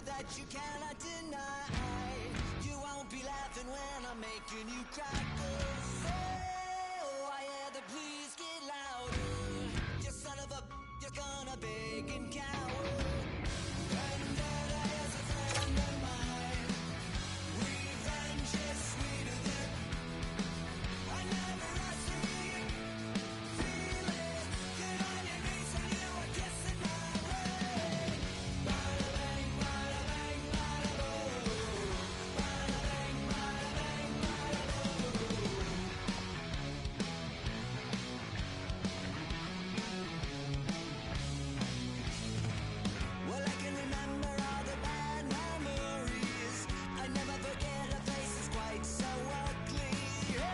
that you cannot deny. You won't be laughing when I'm making you cry. Oh, I had to please get louder. You son of a, you're gonna beg and cower. Vendetta is a friend of mine. Revenge is sweeter than I never asked for you. Feel it, get on your knees when you are kissing my ring. Bada bang, bada bang, bada boom. Bada bang, bada bang, bada boom. Well, I can remember all the bad memories. I never forget her face is quite so ugly. Oh,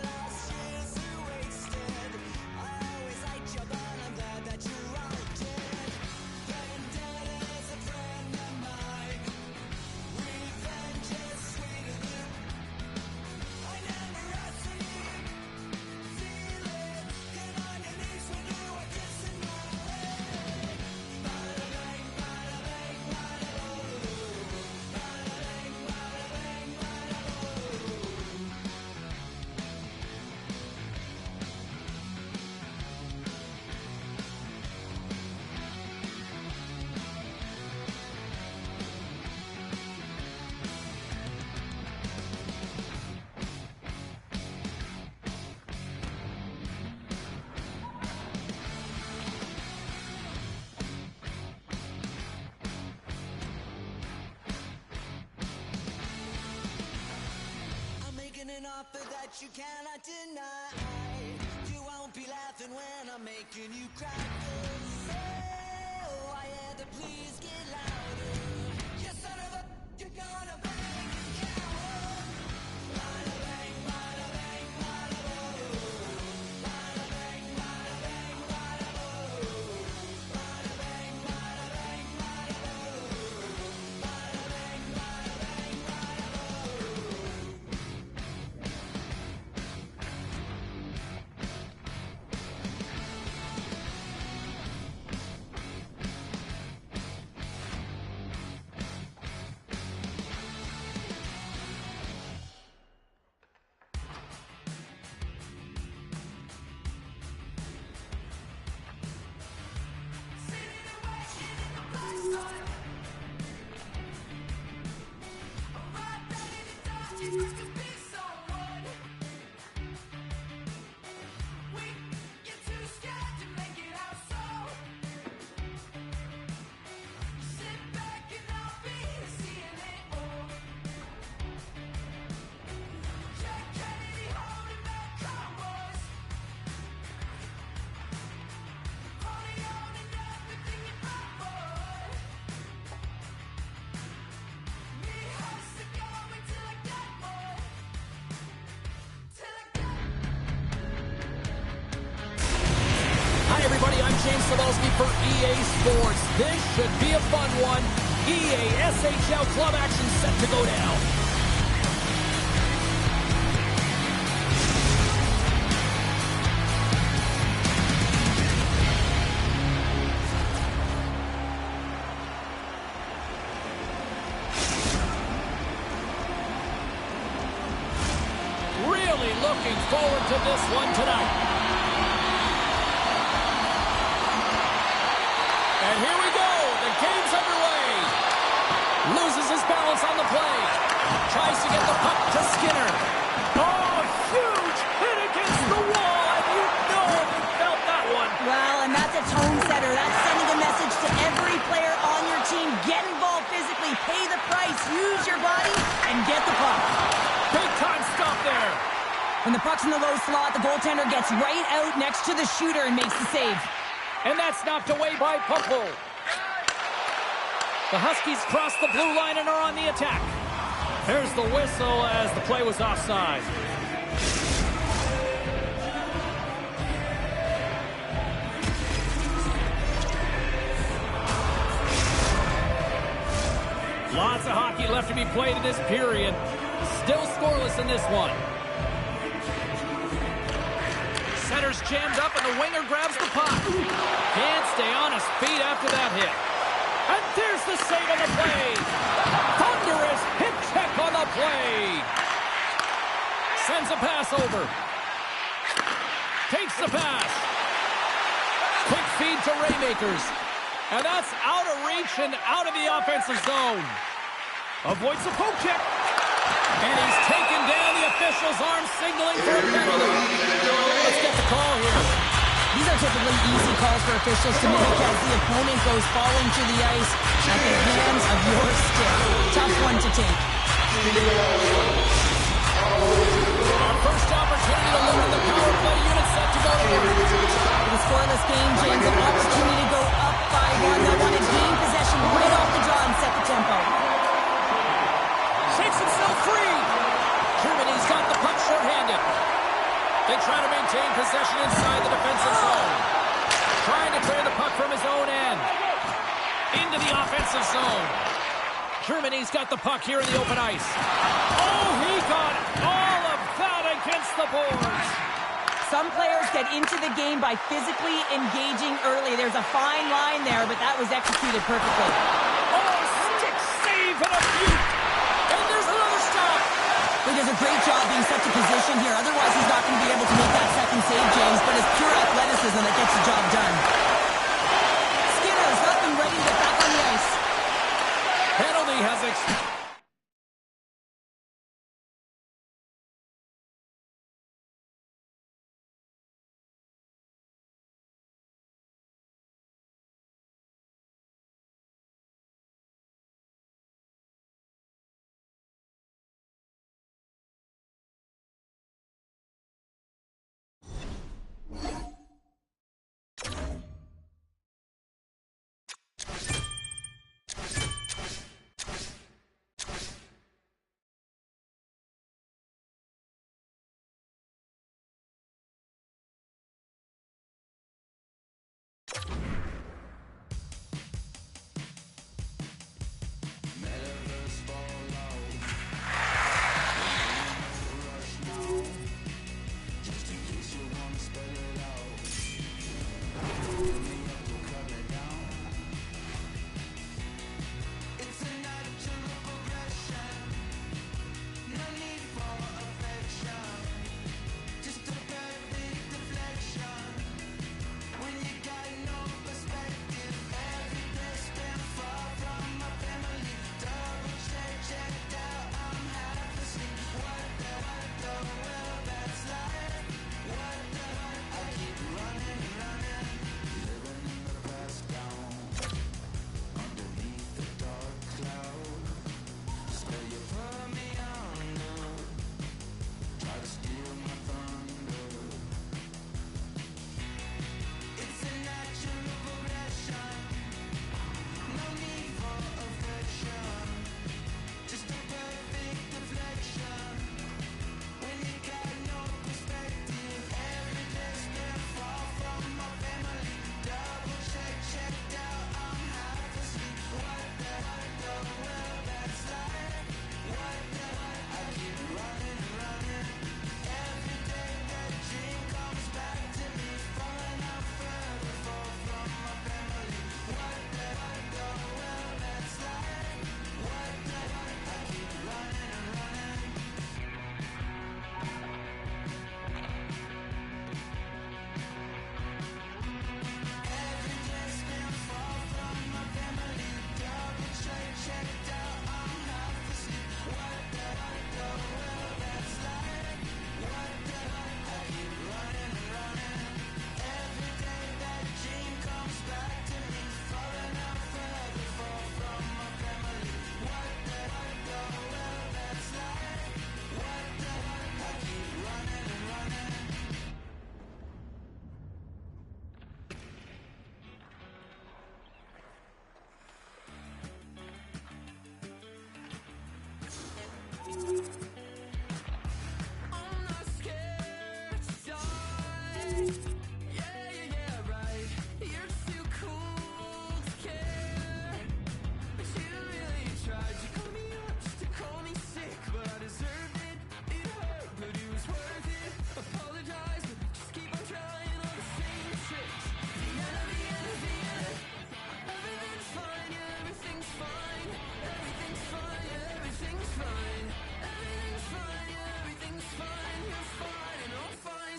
last year's are wasted. I always liked you, but I'm glad that you're all dead. Vendetta is a friend of mine. Revenge is sweeter than I never asked for you. Feel it, get on your knees when you are kissing my ring. Bada bang, bada bang, bada boom. Bada bang, bada bang, bada boom. I'm making an offer that you cannot deny. You won't be laughing when I'm making you cry. Oh, I had to please get louder. You son of a, you're gonna bang and cower. Bada bang, bada bang, bada boom. Bada bang, bada bang, bada boom. Bada bang, bada bang, bada boom. Bada bang, bada bang, bada boom. Hi, everybody. I'm James Cebulski for EA Sports. This should be a fun one. EA SHL club action set to go down. Really looking forward to this one tonight. And here we go, the scoreless on the play. Tries to get the puck to Skinner. Oh, huge hit against the wall, and you know you felt that one. Well, and that's a tone setter. That's sending a message to every player on your team. Get involved physically, pay the price, use your body, and get the puck. Big time stop there. When the puck's in the low slot, the goaltender gets right out next to the shooter and makes the save. And that's knocked away by Popo. The Huskies cross the blue line and are on the attack. There's the whistle as the play was offside. Lots of hockey left to be played in this period. Still scoreless in this one. Center's jammed up and the winger grabs the puck. Can't stay on his feet after that hit. And there's the save on the play. Thunderous hip check on the play. Sends a pass over. Takes the pass. Quick feed to Raymakers. And that's out of reach and out of the offensive zone. Avoids the poke check. And he's taken down. The official's arm signaling for a penalty. Let's get the call here. These are typically easy calls for officials to make as the opponent goes falling to the ice at the hands of your stick. Tough one to take. Our first opportunity to look at the power play unit set to go to work. With a scoreless game, James, an opportunity to go up 5-1. They'll want to gain possession right off the draw and set the tempo. Shakes himself free. Germany's got the puck shorthanded. They try to maintain possession inside the defensive zone. Trying to clear the puck from his own end. Into the offensive zone. Germany's got the puck here in the open ice. Oh, he got all of that against the boards. Some players get into the game by physically engaging early. There's a fine line there, but that was executed perfectly. Oh, stick save and a beaut. And there's another stop. He does a great job being set to position here. Otherwise, he's not going to be able to make that second save, James, but it's pure athleticism that gets the job done. Skinner's up and ready to get back on the ice. Penalty has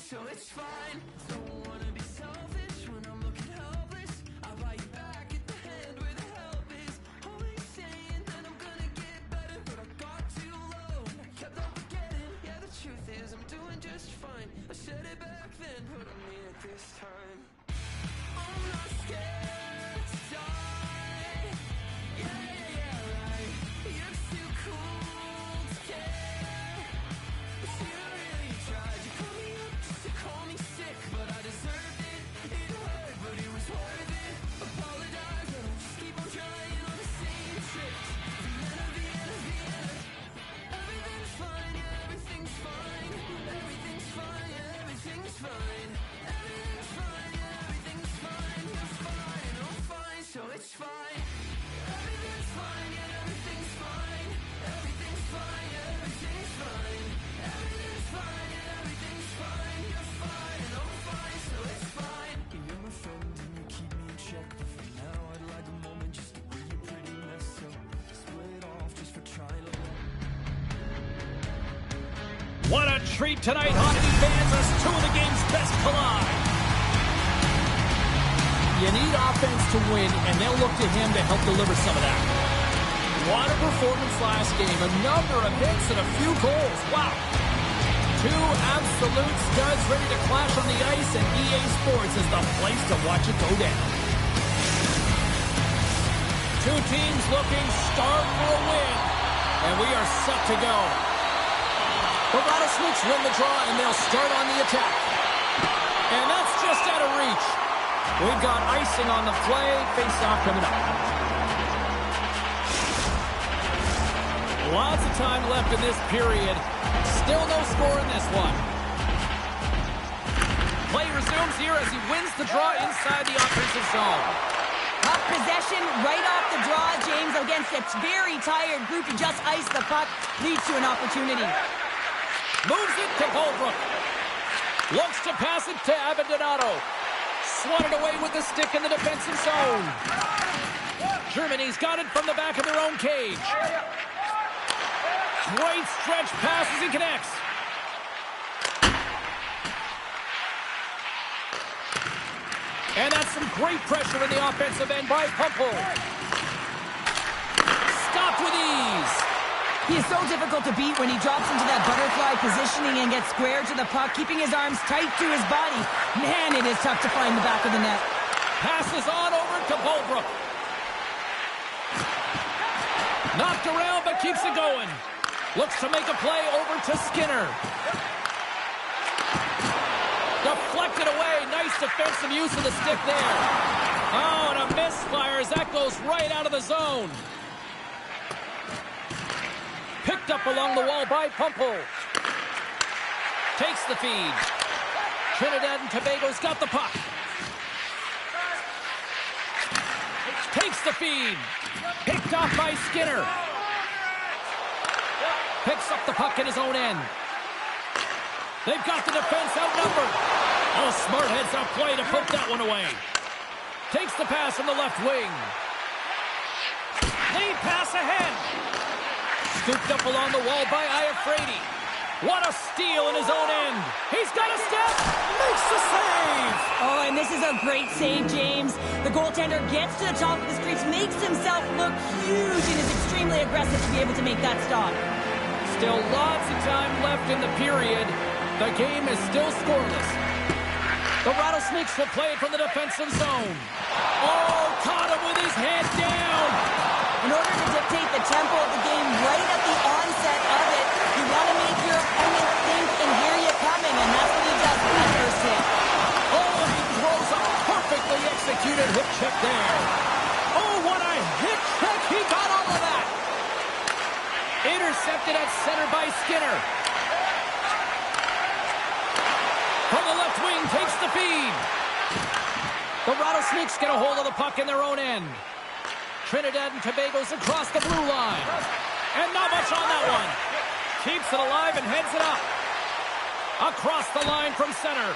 So it's fine. Don't wanna be selfish when I'm looking helpless. I buy you back at the hand where the help is. Always saying that I'm gonna get better, but I got too low and I kept on forgetting. Yeah, the truth is I'm doing just fine. I said it back then, but I mean it this time. I'm not scared to die. Yeah, right. You're too cool to care. But you really tried. You call me up just to call me sick, but I deserved it. It hurt, but it was worth it. Apologize, but I'll just keep on trying on the same tricks. Vienna, Vienna, Vienna. Everything's fine, yeah, everything's fine. Everything's fine, yeah, everything's fine. Everything's fine, yeah, everything's fine. You're fine, I'm fine, so it's fine. Everything's fine, yeah, everything's fine. Everything's fine, yeah, everything's fine. Everything's fine, yeah, everything's fine. You're fine, I'm fine, so it's fine. You're my friend and you keep me in check, but for now I'd like a moment just to bring your pretty mess up. Split off just for trying to let. What a treat tonight, hockey fans, as two of the game's best collide. You need offense to win, and they'll look to him to help deliver some of that. What a performance last game. A number of hits and a few goals. Wow. Two absolute studs ready to clash on the ice, and EA Sports is the place to watch it go down. Two teams looking starved for a win, and we are set to go. The Rattlesnakes win the draw, and they'll start on the attack. And that's just out of reach. We've got icing on the play. Face-off coming up. Lots of time left in this period. Still no score in this one. Play resumes here as he wins the draw inside the offensive zone. Puck possession right off the draw, James, against a very tired group. He just iced the puck, leads to an opportunity. Moves it to Goldbrook. Looks to pass it to Abbandonato. Swatted away with the stick in the defensive zone. Germany's got it from the back of their own cage. Great stretch pass as he connects. And that's some great pressure in the offensive end by Pumple. Stopped with ease. He is so difficult to beat when he drops into that butterfly positioning and gets square to the puck, keeping his arms tight to his body. Man, it is tough to find the back of the net. Passes on over to Goldbrook. Knocked around, but keeps it going. Looks to make a play over to Skinner. Deflected away. Nice defensive use of the stick there. Oh, and a misfire as that goes right out of the zone. Picked up along the wall by Pumple. Takes the feed. Trinidad and Tobago's got the puck. Takes the feed. Picked off by Skinner. Picks up the puck in his own end. They've got the defense outnumbered. Oh, smart heads-up play to put that one away. Takes the pass from the left wing. Lead pass ahead. Scooped up along the wall by Iafrate. What a steal in his own end. He's got a step. Makes the save. Oh, and this is a great save, James. The goaltender gets to the top of the crease, makes himself look huge, and is extremely aggressive to be able to make that stop. Still lots of time left in the period. The game is still scoreless. The Rattlesnakes will play it from the defensive zone. Oh, caught him with his head down. In order to dictate the tempo of the game right at the onset of it, you want to make your opponent think and hear you coming, and that's what he does with that first hit. Oh, he throws a perfectly executed hook check there. Oh, what a hit check. He got all of that. Intercepted at center by Skinner. From the left wing, takes the feed. The Rattlesnakes get a hold of the puck in their own end. Trinidad and Tobago's across the blue line. And not much on that one. Keeps it alive and heads it up. Across the line from center.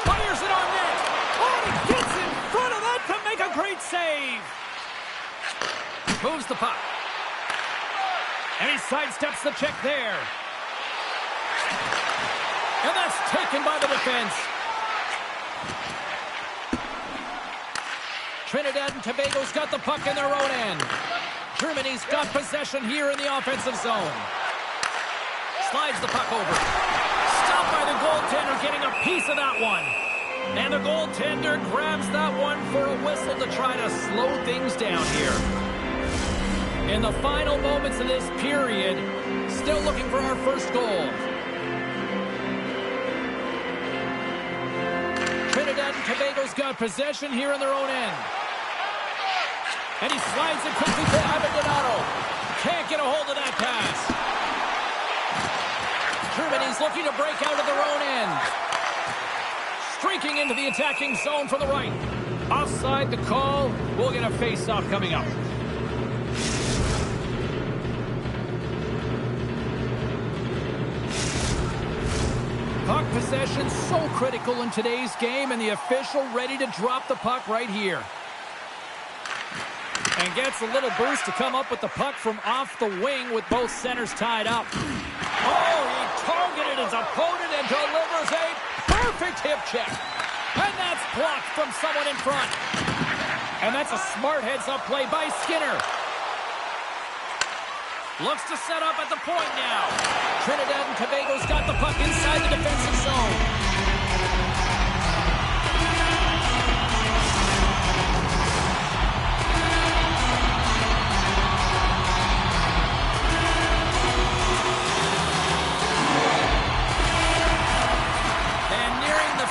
Fires it on net. Oh, he gets in front of that to make a great save. Moves the puck. And he sidesteps the check there. And that's taken by the defense. Trinidad and Tobago's got the puck in their own end. Germany's got possession here in the offensive zone. Slides the puck over. Stopped by the goaltender, getting a piece of that one. And the goaltender grabs that one for a whistle to try to slow things down here. In the final moments of this period, still looking for our first goal. Trinidad and Tobago's got possession here in their own end. And he slides it quickly to Abandonado. Can't get a hold of that pass. Germany's looking to break out of their own end. Streaking into the attacking zone from the right. Offside the call. We'll get a face-off coming up. Puck possession so critical in today's game, and the official ready to drop the puck right here. And gets a little boost to come up with the puck from off the wing with both centers tied up. Oh, he targeted his opponent and delivers a perfect hip check. And that's blocked from someone in front. And that's a smart heads-up play by Skinner. Looks to set up at the point now. Trinidad and Tobago's got the puck inside the defensive zone.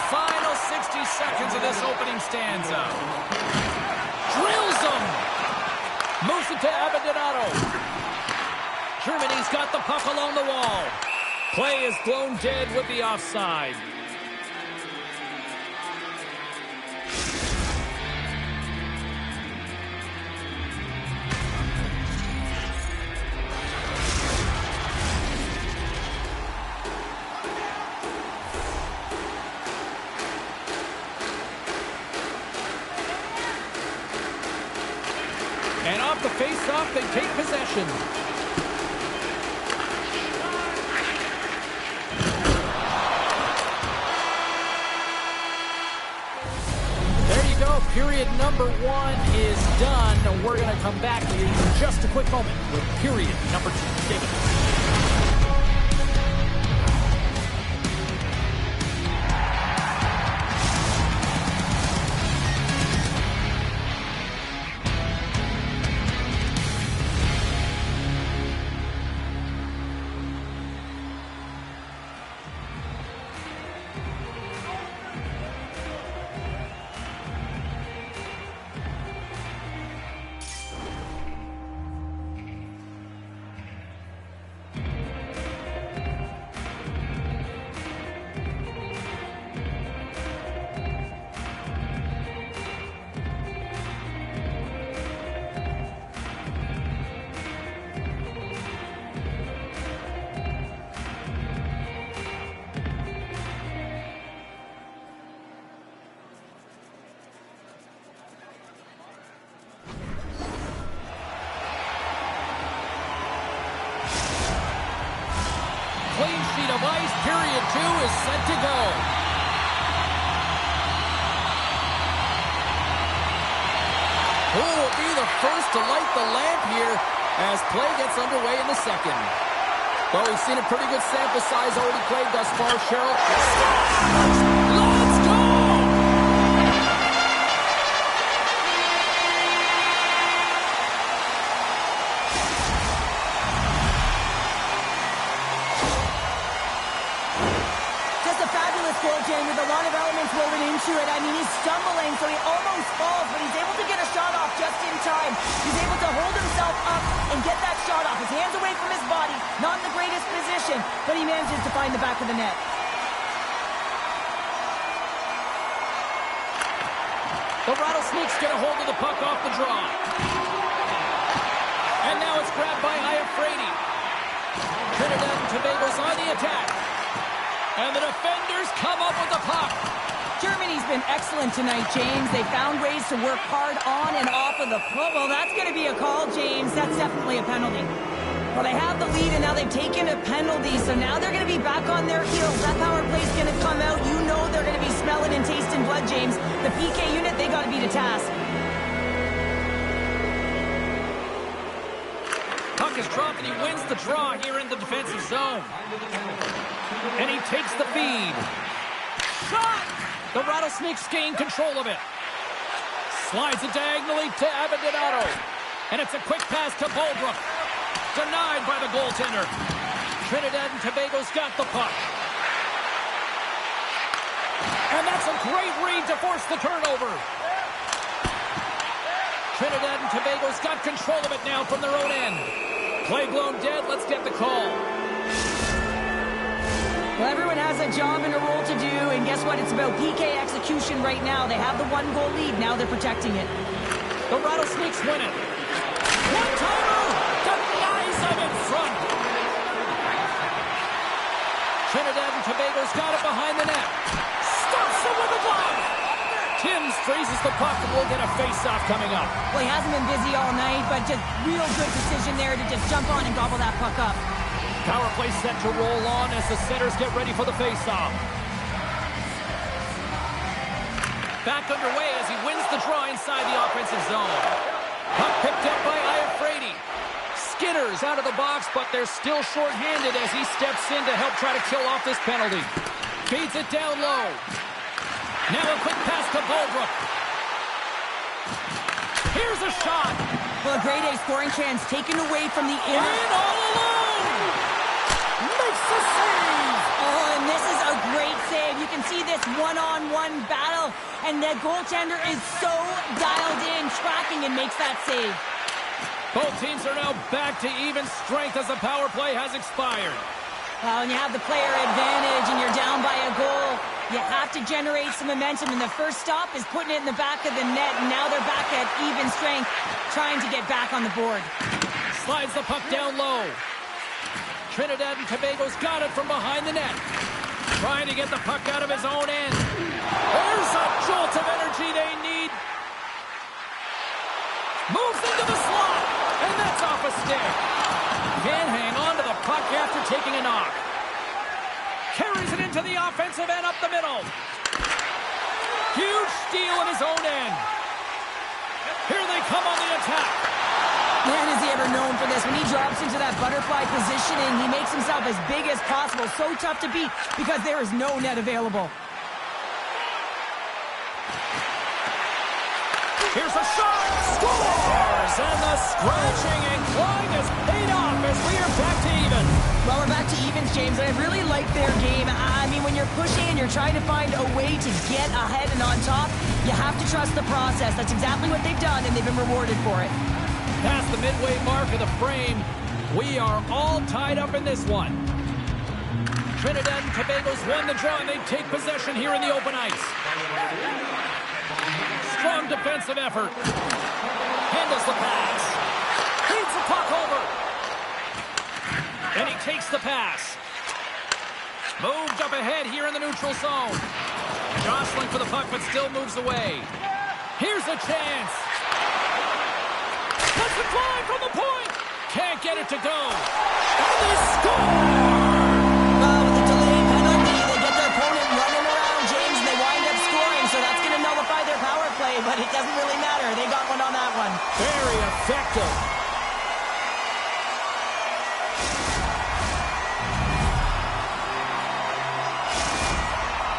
Final 60 seconds of this opening stanza. Drills him. Moves it to Abandonado. Germany's got the puck along the wall. Play is blown dead with the offside. And off the face-off, they take possession. There you go. Period number 1 is done. We're going to come back to you in just a quick moment with period number 2. David. Clean sheet of ice. Period 2 is set to go. Who will be the first to light the lamp here as play gets underway in the second? Well, we've seen a pretty good sample size already played thus far, Cheryl. Let's go! Goal, Jane, with a lot of elements woven into it. I mean, he's stumbling, so he almost falls, but he's able to get a shot off just in time. He's able to hold himself up and get that shot off. His hands away from his body, not in the greatest position, but he manages to find the back of the net. The Rattlesnakes get a hold of the puck off the draw. And now it's grabbed by Iafrate. Trinidad and Tobago's on the attack. And the defenders come up with the puck. Germany's been excellent tonight, James. They found ways to work hard on and off of the puck. Well, that's going to be a call, James. That's definitely a penalty. Well, they have the lead, and now they've taken a penalty, so now they're going to be back on their heels. That power play's going to come out. You know they're going to be smelling and tasting blood, James. The PK unit, they got to be to task. Puck is dropped, and he wins the draw here in the defensive zone. And he takes the feed. Shot! The Rattlesnakes gain control of it. Slides it diagonally to Abindonato. And it's a quick pass to Boldrook. Denied by the goaltender. Trinidad and Tobago's got the puck. And that's a great read to force the turnover. Trinidad and Tobago's got control of it now from their own end. Play blown dead. Let's get the call. Well, everyone has a job and a role to do, and guess what? It's about PK execution right now. They have the one-goal lead. Now they're protecting it. The Rattlesnakes win it. One-timer! Denies them in front. Trinidad and Tobago's got it behind the net. Stops it with a glove. Timms freezes the puck, and we'll get a face-off coming up. Well, he hasn't been busy all night, but just real good decision there to just jump on and gobble that puck up. Power play set to roll on as the centers get ready for the face-off. Back underway as he wins the draw inside the offensive zone. Puck picked up by Iafrate. Skinner's out of the box, but they're still short-handed as he steps in to help try to kill off this penalty. Feeds it down low. Now a quick pass to Boldrook. Here's a shot. Well, a grade A scoring chance taken away from the inner. And all alone. Makes the save. Oh, and this is a great save. You can see this one-on-one battle, and the goaltender is so dialed in, tracking, and makes that save. Both teams are now back to even strength as the power play has expired. Well, when you have the player advantage and you're down by a goal, you have to generate some momentum, and the first stop is putting it in the back of the net, and now they're back at even strength, trying to get back on the board. Slides the puck down low. Trinidad and Tobago's got it from behind the net. Trying to get the puck out of his own end. There's a jolt of energy they need. Moves into the slot, and that's off a stick. Can't hang on to the puck after taking a knock. Carries it into the offensive end up the middle. Huge steal in his own end. Here they come on the attack. Man, is he ever known for this. When he drops into that butterfly positioning, he makes himself as big as possible. So tough to beat because there is no net available. Here's a shot. Scores! And the scratching and clawing has paid off as we are back to even. Well, we're back to evens, James, and I really like their game. I mean, when you're pushing and you're trying to find a way to get ahead and on top, you have to trust the process. That's exactly what they've done, and they've been rewarded for it. Past the midway mark of the frame, we are all tied up in this one. Trinidad and Tobago's won the draw, and they take possession here in the open ice. Strong defensive effort. Handles the pass. Feeds the puck over. And he takes the pass. Moved up ahead here in the neutral zone. Jostling for the puck, but still moves away. Here's a chance. Let's it fly from the point. Can't get it to go. And they score! Well, with the delayed penalty, they get their opponent running around, James, and they wind up scoring, so that's going to nullify their power play, but it doesn't really matter. They got one on that one. Very effective.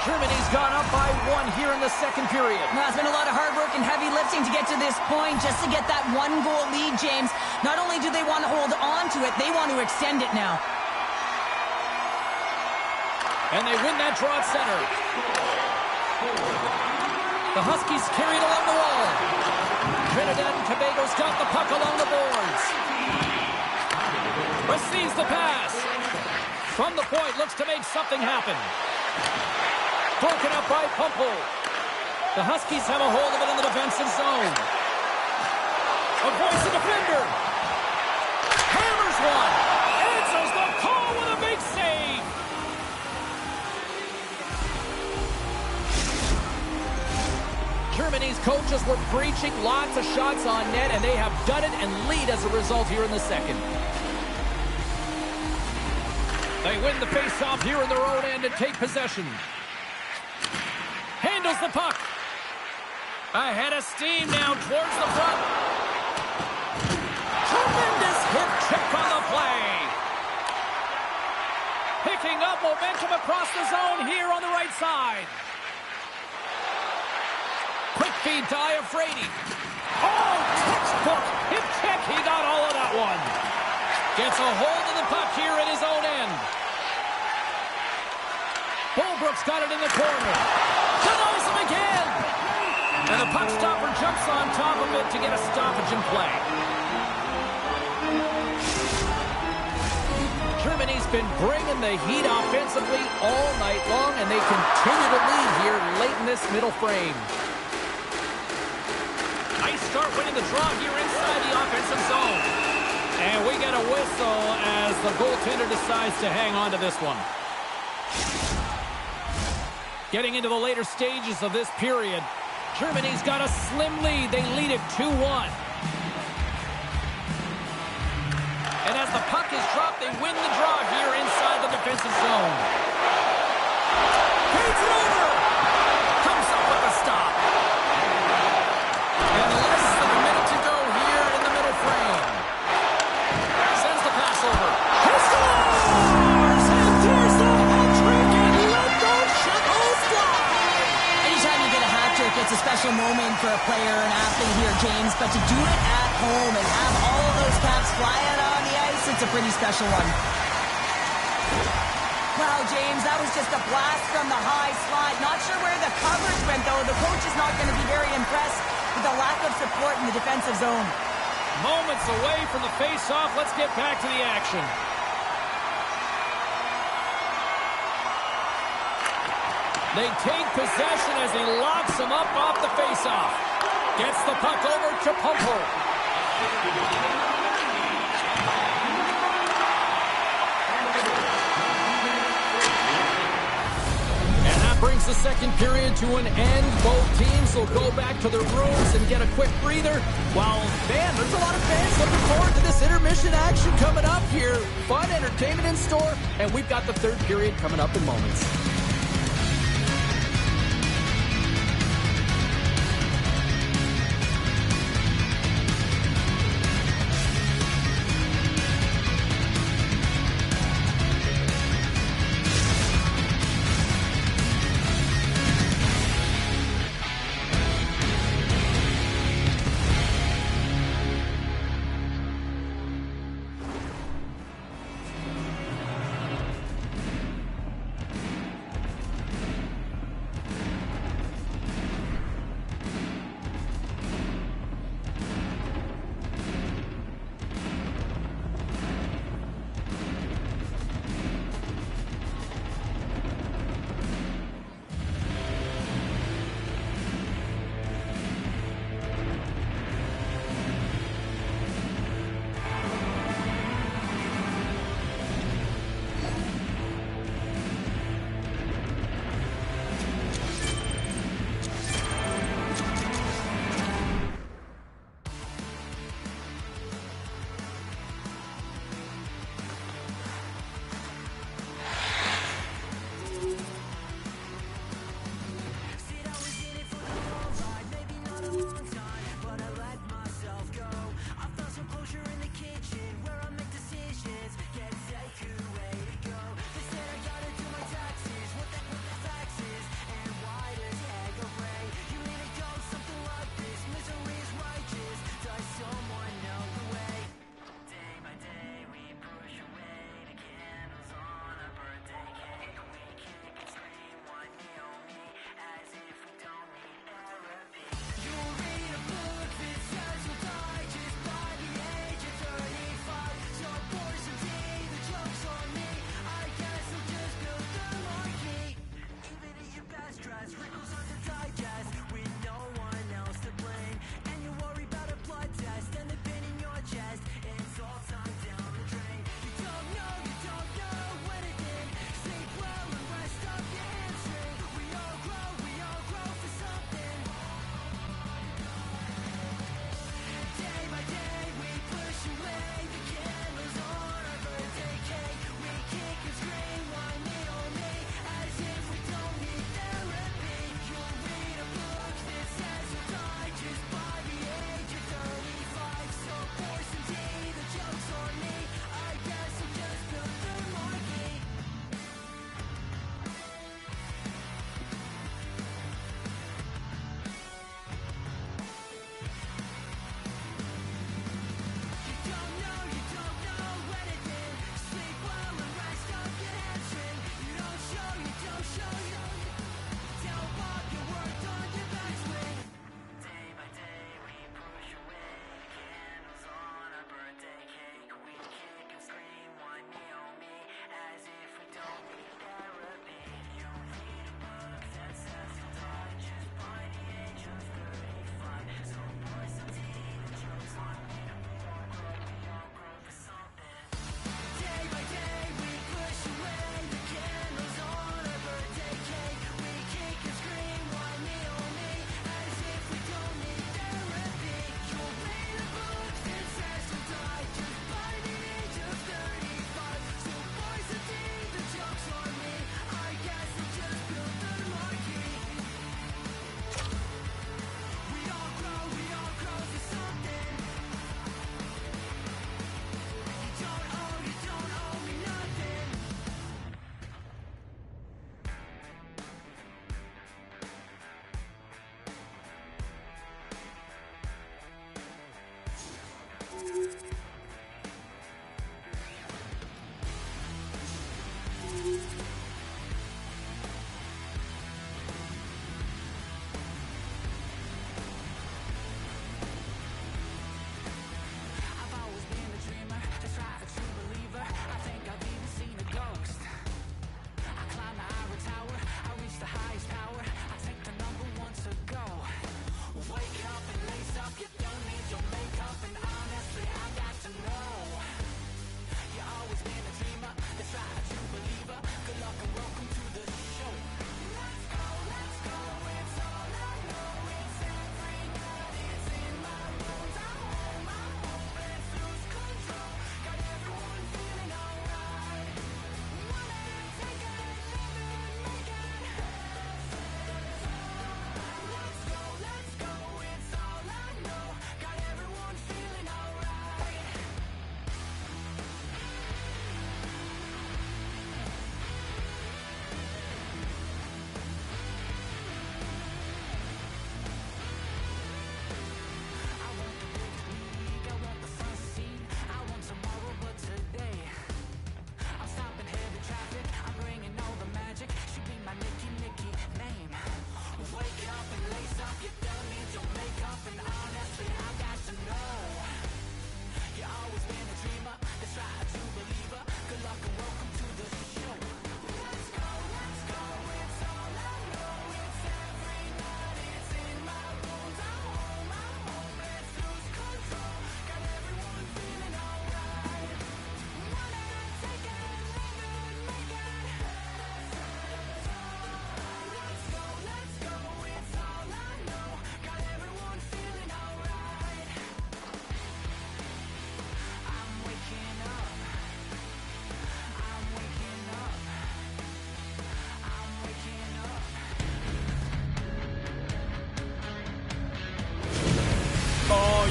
Germany's gone up by 1 here in the second period. Now, it's been a lot of hard work and heavy lifting to get to this point, just to get that one-goal lead, James. Not only do they want to hold on to it, they want to extend it now. And they win that draw at center. The Huskies carry it along the wall. Trinidad and Tobago's got the puck along the boards. Receives the pass. From the point, looks to make something happen. Broken up by Pumple. The Huskies have a hold of it in the defensive zone. Avoids the defender. Hammers one. Answers the call with a big save. Germany's coaches were preaching lots of shots on net, and they have done it and lead as a result here in the second. They win the face-off here in their own end and take possession. Handles the puck. Ahead of steam now towards the front. Tremendous hip check on the play. Picking up momentum across the zone here on the right side. Quick feed to Iafrate. Oh, textbook hip check. He got all of that one. Gets a hold of the puck here at his own end. Bulbrook's got it in the corner. Denies him again. And the puck stopper jumps on top of it to get a stoppage in play. Germany's been bringing the heat offensively all night long, and they continue to lead here late in this middle frame. Nice start winning the draw here inside the offensive zone. And we get a whistle as the goaltender decides to hang on to this one. Getting into the later stages of this period, Germany's got a slim lead. They lead it 2-1. And as the puck is dropped, they win the draw here inside the defensive zone. Paints it over. Comes up with a stop. And less than a minute to go here in the middle frame. Sends the pass over. He scores! And there's the hat-trick, and let those shackles fly! Anytime you get a hat trick, it's a special moment for a player, an athlete here, James. But to do it at home and have all of those caps fly out on the ice, it's a pretty special one. Wow, James, that was just a blast from the high slide. Not sure where the coverage went, though. The coach is not going to be very impressed with the lack of support in the defensive zone. Moments away from the face-off. Let's get back to the action. They take possession as he locks him up off the face-off. Gets the puck over to Pumper. And that brings the second period to an end. Both teams will go back to their rooms and get a quick breather. While, man, there's a lot of fans looking forward to this intermission action coming up here. Fun entertainment in store, and we've got the third period coming up in moments.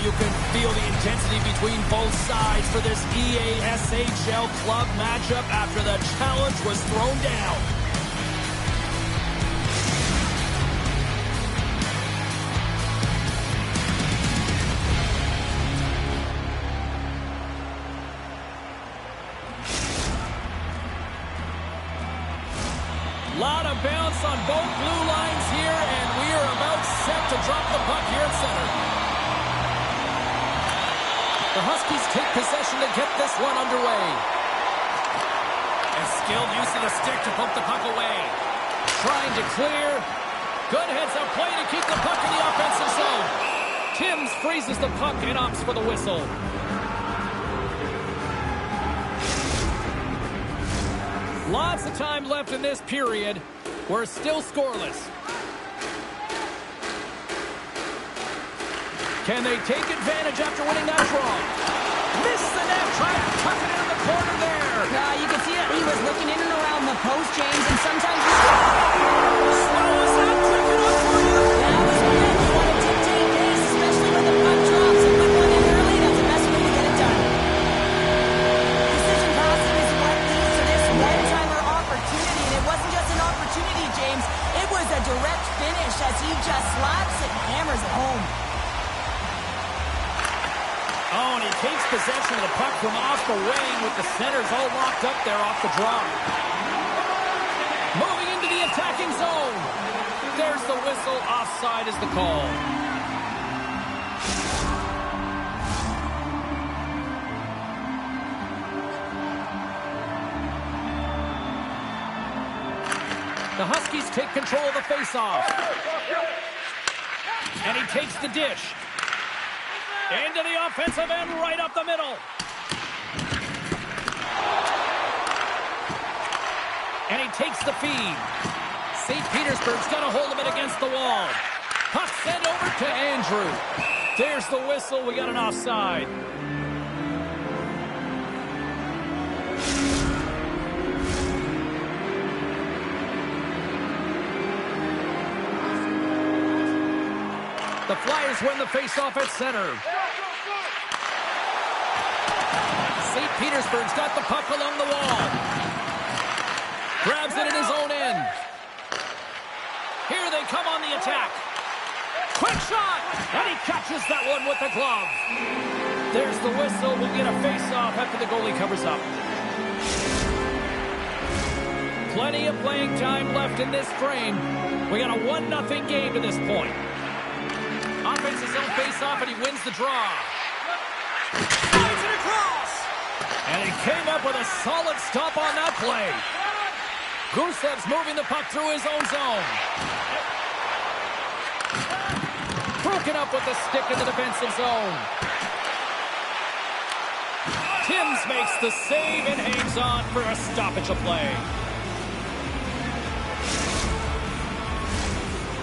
you can feel the intensity between both sides for this EASHL club matchup after the challenge was thrown down. Lot of bounce on both blue lines here, and we are about set to drop the puck here at center. The Huskies take possession to get this one underway. A skilled use of the stick to poke the puck away. Trying to clear. Good heads-up play to keep the puck in the offensive zone. Timms freezes the puck and opts for the whistle. Lots of time left in this period. We're still scoreless. Can they take advantage after winning that draw? Miss the net, trying to tuck it in the corner there. You can see that he was looking in and around the post, James, and sometimes Slow us up, check it up for you. that was when you want to dictate this, especially when the puck drops. A quick one in early, that's the best way to get it done. Precision passing is what leads to this one-timer opportunity, and it wasn't just an opportunity, James. It was a direct finish as he just slaps it and hammers it home. Oh, and he takes possession of the puck from off the wing with the centers all locked up there off the draw. Moving into the attacking zone. There's the whistle. Offside is the call. The Huskies take control of the faceoff. And he takes the dish. Into the offensive end, right up the middle. And he takes the feed. St. Petersburg's got a hold of it against the wall. Puck sent over to Andrew. There's the whistle. We got an offside. The Flyers win the faceoff at center. St. Petersburg's got the puck along the wall. Grabs it in his own end. Here they come on the attack. Quick shot! And he catches that one with the glove. There's the whistle. We'll get a faceoff after the goalie covers up. Plenty of playing time left in this frame. We got a 1-0 game to this point. Offense his own face-off, and he wins the draw. Slides it across! And he came up with a solid stop on that play. Gusev's moving the puck through his own zone. Broken up with the stick in the defensive zone. Timms makes the save and hangs on for a stoppage of play.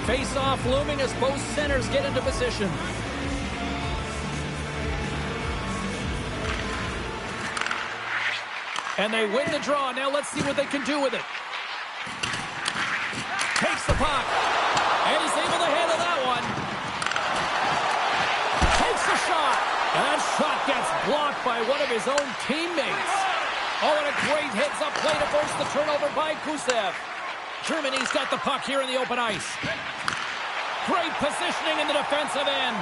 Face-off looming as both centers get into position. And they win the draw. Now let's see what they can do with it. Takes the puck. And he's able to handle that one. Takes the shot. And that shot gets blocked by one of his own teammates. Oh, and a great heads-up play to force the turnover by Gusev. Germany's got the puck here in the open ice. Great positioning in the defensive end.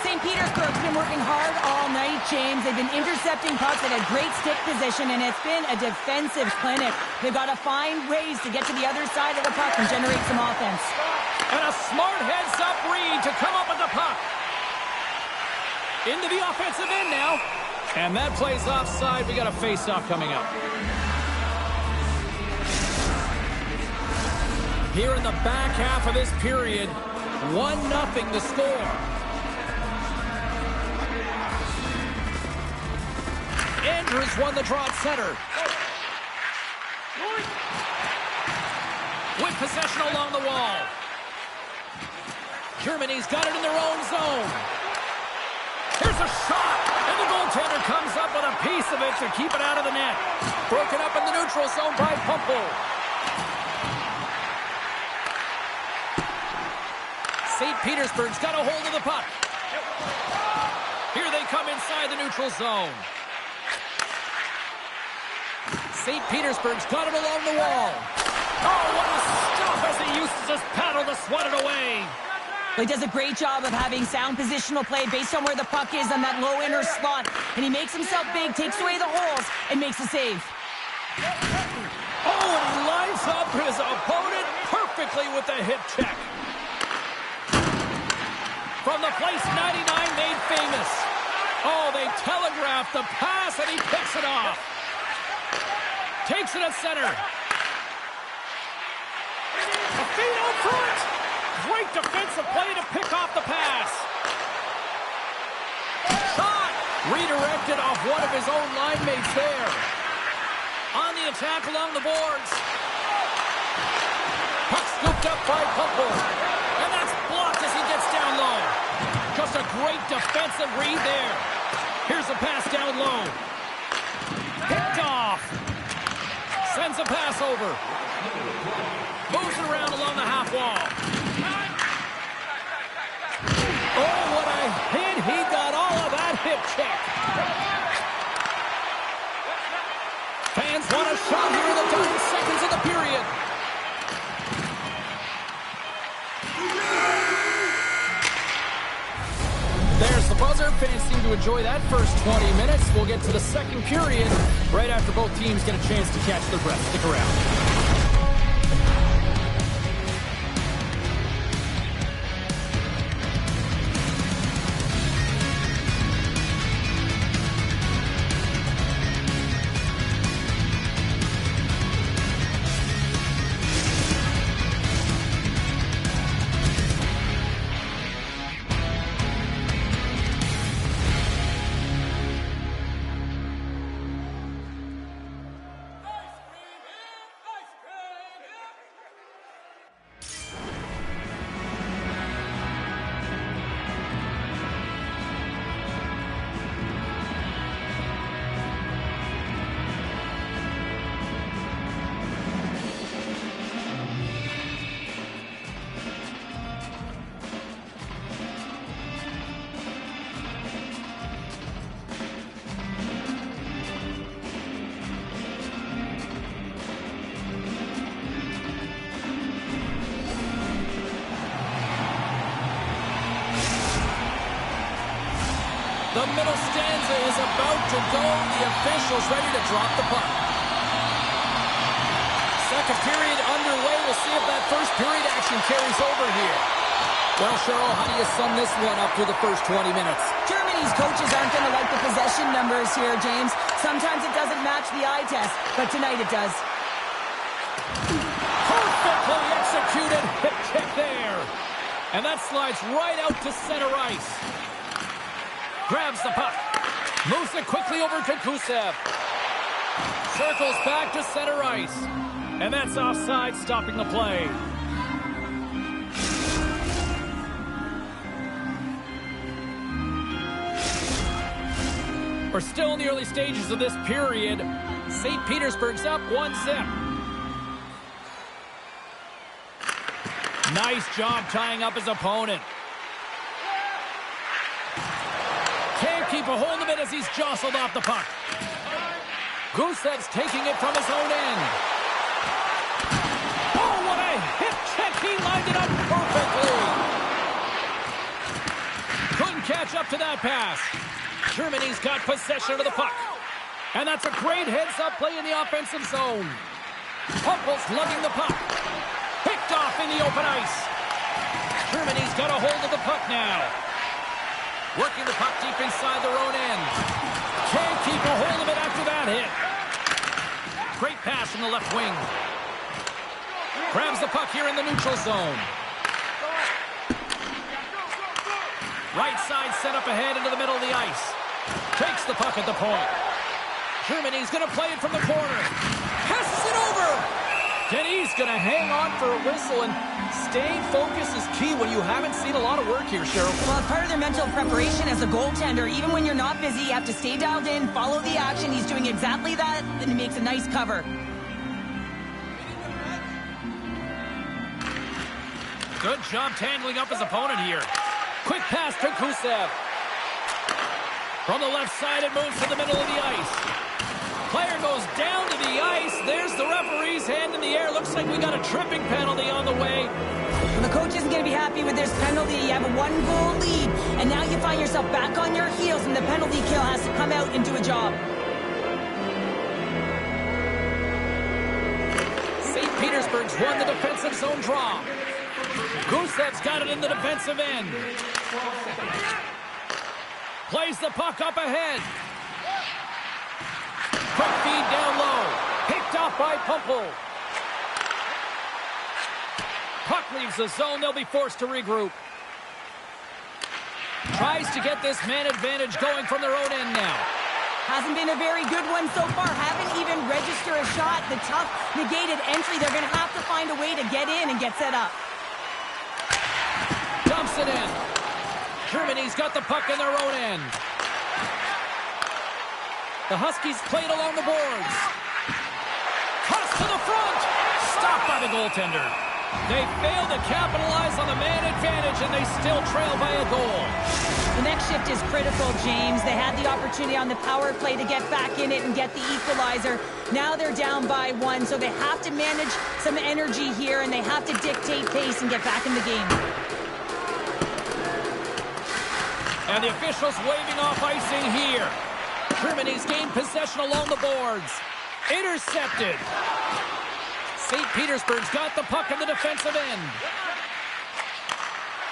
St. Petersburg's been working hard all night, James. They've been intercepting pucks at a great stick position, and it's been a defensive clinic. They've got to find ways to get to the other side of the puck and generate some offense. And a smart heads-up read to come up with the puck. Into the offensive end now. And that plays offside. We got a face-off coming up. Here in the back half of this period, 1-0 the score. Andrews won the draw at center. With possession along the wall. Germany's got it in their own zone. Here's a shot, and the goaltender comes up with a piece of it to keep it out of the net. Broken up in the neutral zone by Pumple. St. Petersburg's got a hold of the puck. Here they come inside the neutral zone. St. Petersburg's got it along the wall. Oh, what a stop as he uses his paddle to swat it away. He does a great job of having sound positional play based on where the puck is on that low inner slot. And he makes himself big, takes away the holes, and makes a save. Oh, and he lines up his opponent perfectly with the hip check. From the place 99 made famous. Oh, they telegraphed the pass, and he picks it off. Takes it at center. A feed out front. Great defensive play to pick off the pass. Shot. Redirected off one of his own line mates there. On the attack along the boards. Puck scooped up by Pumple. And that's blocked as he gets down low. Just a great defensive read there. Here's a pass down low. Picked off. Sends a pass over. Moves it around along the half wall. Oh, what a hit. He got all of that hip check. Fans want a shot here in the dying seconds of the period. There's the buzzer. Fans seem to enjoy that first 20 minutes. We'll get to the second period right after both teams get a chance to catch their breath. Stick around. The middle stanza is about to go. The officials ready to drop the puck. Second period underway. We'll see if that first period action carries over here. Well, Cheryl, how do you sum this one up through the first 20 minutes? Germany's coaches aren't going to like the possession numbers here, James. Sometimes it doesn't match the eye test, but tonight it does. Perfectly executed hip check there. And that slides right out to center ice. Grabs the puck. Moves it quickly over to Gusev. Circles back to center ice. And that's offside, stopping the play. We're still in the early stages of this period. St. Petersburg's up 1-0. Nice job tying up his opponent. Can't keep a hold of it as he's jostled off the puck. Gusev's taking it from his own end. Oh, what a hip check. He lined it up perfectly. Couldn't catch up to that pass. Germany's got possession of the puck. And that's a great heads-up play in the offensive zone. Pumple's lugging the puck. Picked off in the open ice. Germany's got a hold of the puck now. Working the puck deep inside their own end. Can't keep a hold of it after that hit. Great pass from the left wing. Grabs the puck here in the neutral zone. Right side set up ahead into the middle of the ice. Takes the puck at the point. Germany's going to play it from the corner. Passes it over. Denny's going to hang on for a whistle, and staying focused is key when you haven't seen a lot of work here, Cheryl. Well, it's part of their mental preparation as a goaltender. Even when you're not busy, you have to stay dialed in, follow the action. He's doing exactly that, and he makes a nice cover. Good job tangling up his opponent here. Quick pass to Gusev. From the left side, it moves to the middle of the ice. Player goes down to the ice. There's the referee's hand in the air. Looks like we got a tripping penalty on the way. Well, the coach isn't going to be happy with this penalty. You have a 1-goal lead, and now you find yourself back on your heels, and the penalty kill has to come out and do a job. St. Petersburg's won the defensive zone draw. Gusev's got it in the defensive end. Plays the puck up ahead. Quick feed down low. Picked off by Pumple. Puck leaves the zone. They'll be forced to regroup. Tries to get this man advantage going from their own end now. Hasn't been a very good one so far. Haven't even registered a shot. The tough negated entry. They're going to have to find a way to get in and get set up. Dumps it in. Germany's got the puck in their own end. The Huskies played along the boards. Toss to the front. Stopped by the goaltender. They failed to capitalize on the man advantage, and they still trail by a goal. The next shift is critical, James. They had the opportunity on the power play to get back in it and get the equalizer. Now they're down by 1, so they have to manage some energy here, and they have to dictate pace and get back in the game. And the officials waving off icing here. Germany's gained possession along the boards. Intercepted. St. Petersburg's got the puck in the defensive end.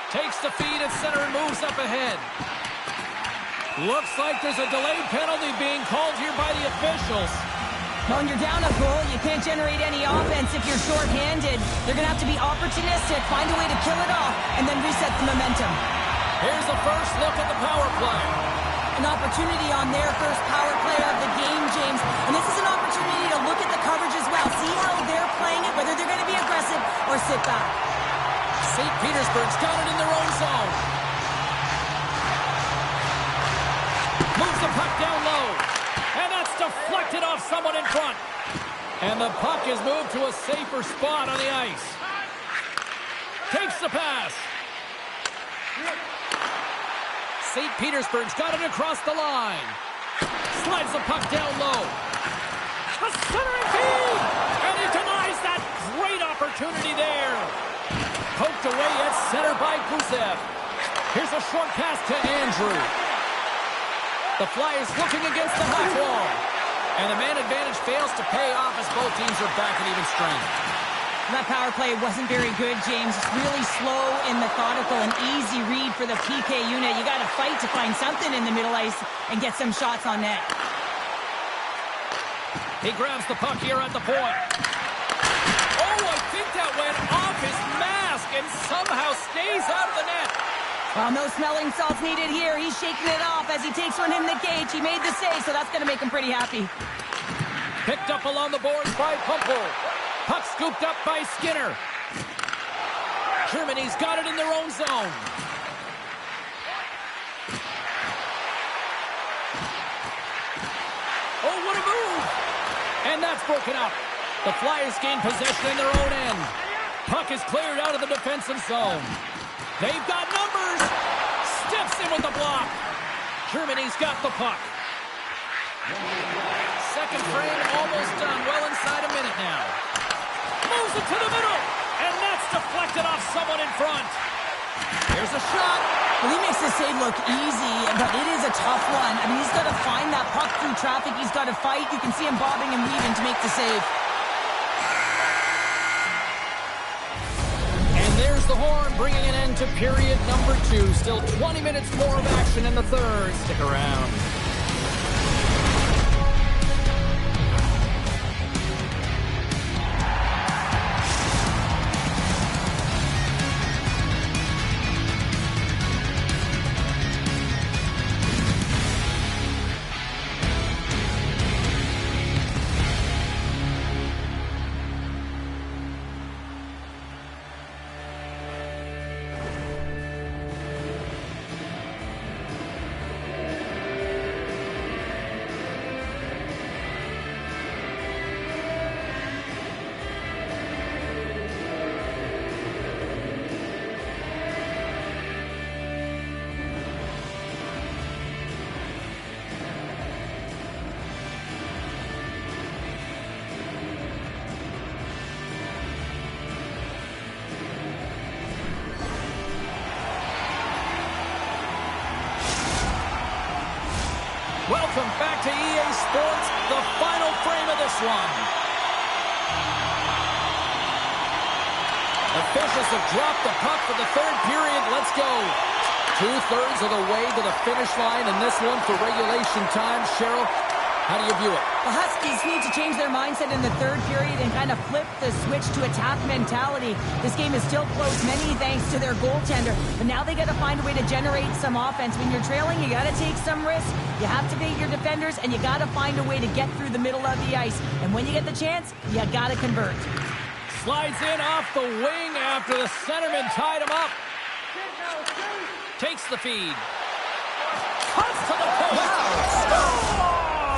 Takes the feed at center and moves up ahead. Looks like there's a delayed penalty being called here by the officials. When you're down a goal, you can't generate any offense if you're shorthanded. They're going to have to be opportunistic, find a way to kill it off, and then reset the momentum. Here's the first look at the power play. An opportunity on their first power play of the game, James. And this is an opportunity to look at the coverage as well. See how they're playing it, whether they're going to be aggressive or sit back. St. Petersburg's got it in their own zone. Moves the puck down low. And that's deflected off someone in front. And the puck is moved to a safer spot on the ice. Takes the pass. St. Petersburg's got it across the line. Slides the puck down low. A centering feed! And he denies that great opportunity there. Poked away at center by Gusev. Here's a short pass to Andrew. The Flyers looking against the half wall. And the man advantage fails to pay off as both teams are back at even strength. That power play wasn't very good, James. It's really slow and methodical, an easy read for the PK unit. You got to fight to find something in the middle ice and get some shots on net. He grabs the puck here at the point. Oh, I think that went off his mask and somehow stays out of the net. Well, no smelling salts needed here. He's shaking it off as he takes one in the cage. He made the save, so that's going to make him pretty happy. Picked up along the boards by Pumple. Puck scooped up by Skinner. Germany's got it in their own zone. Oh, what a move! And that's broken up. The Flyers gain possession in their own end. Puck is cleared out of the defensive zone. They've got numbers. Steps in with the block. Germany's got the puck. Second frame almost done. Well inside a minute now. Moves it to the middle. And that's deflected off someone in front. Here's a shot. Well, he makes the save look easy, but it is a tough one. I mean, he's got to find that puck through traffic. He's got to fight. You can see him bobbing and weaving to make the save. And there's the horn, bringing an end to period number 2. Still 20 minutes more of action in the third. Stick around. Welcome back to EA Sports, the final frame of this one. Officials have dropped the puck for the third period. Let's go. 2/3 of the way to the finish line in this one for regulation time. Cheryl, how do you view it? The Huskies need to change their mindset in the third period and kind of flip the switch to attack mentality. This game is still close, many thanks to their goaltender, but now they got to find a way to generate some offense. When you're trailing, you got to take some risks. You have to beat your defenders, and you got to find a way to get through the middle of the ice. And when you get the chance, you got to convert. Slides in off the wing after the centerman tied him up. Takes the feed. Cuts to the post. Scores!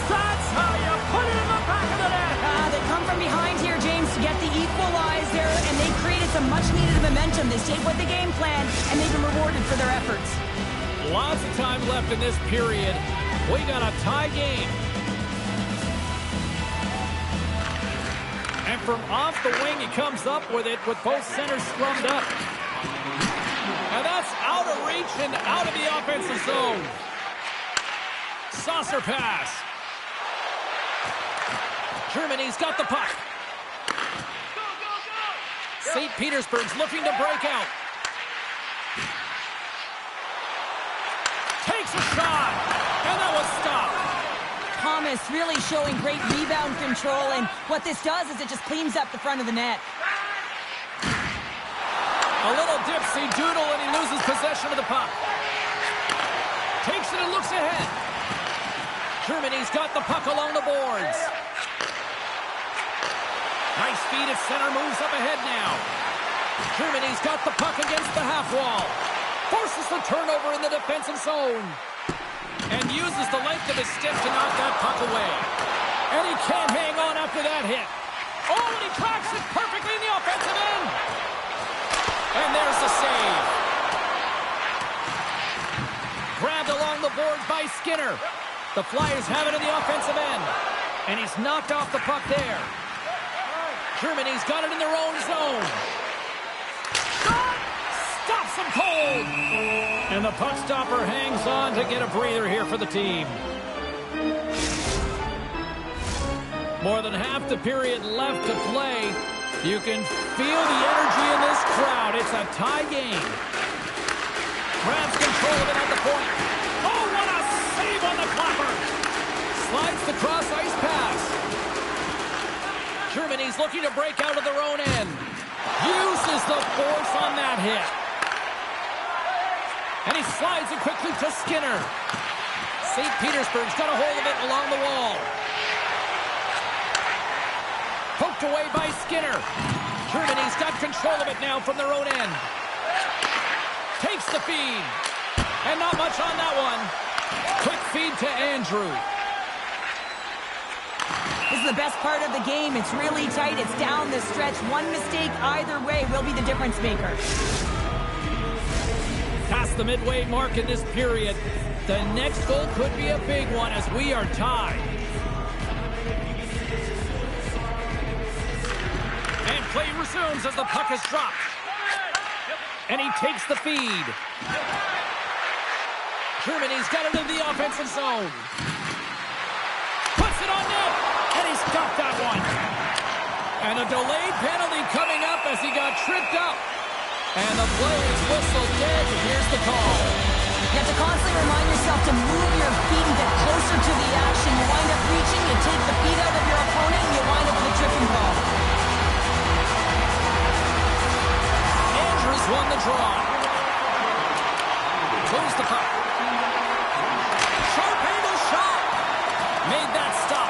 That's how you put it in the back of the net. They come from behind here, James, to get the equalizer, and they created some much-needed momentum. They stayed with the game plan, and they've been rewarded for their efforts. Lots of time left in this period. We got a tie game. And from off the wing, he comes up with it with both centers scrummed up. And that's out of reach and out of the offensive zone. Saucer pass. Germany's got the puck. St. Petersburg's looking to break out. Takes a shot. And that was stopped. Thomas really showing great rebound control, and what this does is it just cleans up the front of the net. A little dipsy doodle, and he loses possession of the puck. Takes it and looks ahead. Germany's got the puck along the boards. Nice feed at center, moves up ahead now. Germany's got the puck against the half wall. Forces the turnover in the defensive zone. And uses the length of his stick to knock that puck away. And he can't hang on after that hit. Oh, and he tracks it perfectly in the offensive end. And there's the save. Grabbed along the boards by Skinner. The Flyers have it in the offensive end. And he's knocked off the puck there. Germany's got it in their own zone. Shot! Stops him cold. And the puck stopper hangs on to get a breather here for the team. More than half the period left to play. You can feel the energy in this crowd. It's a tie game. Grabs control of it at the point. Oh, what a save on the clapper. Slides the cross-ice pass. Germany's looking to break out of their own end. Uses the force on that hit. And he slides it quickly to Skinner. St. Petersburg's got a hold of it along the wall. Poked away by Skinner. Germany's got control of it now from their own end. Takes the feed. And not much on that one. Quick feed to Andrew. This is the best part of the game. It's really tight. It's down the stretch. One mistake either way will be the difference maker. Past the midway mark in this period. The next goal could be a big one as we are tied. And play resumes as the puck is dropped. And he takes the feed. Germany's got it in the offensive zone. Puts it on net. And he's got that one. And a delayed penalty coming up as he got tripped up. And the play is whistled dead. Here's the call. You have to constantly remind yourself to move your feet and get closer to the action. You wind up reaching, you take the feet out of your opponent, and you wind up with a tripping ball. Andrews won the draw. Moves the puck. Sharp angle shot. Made that stop.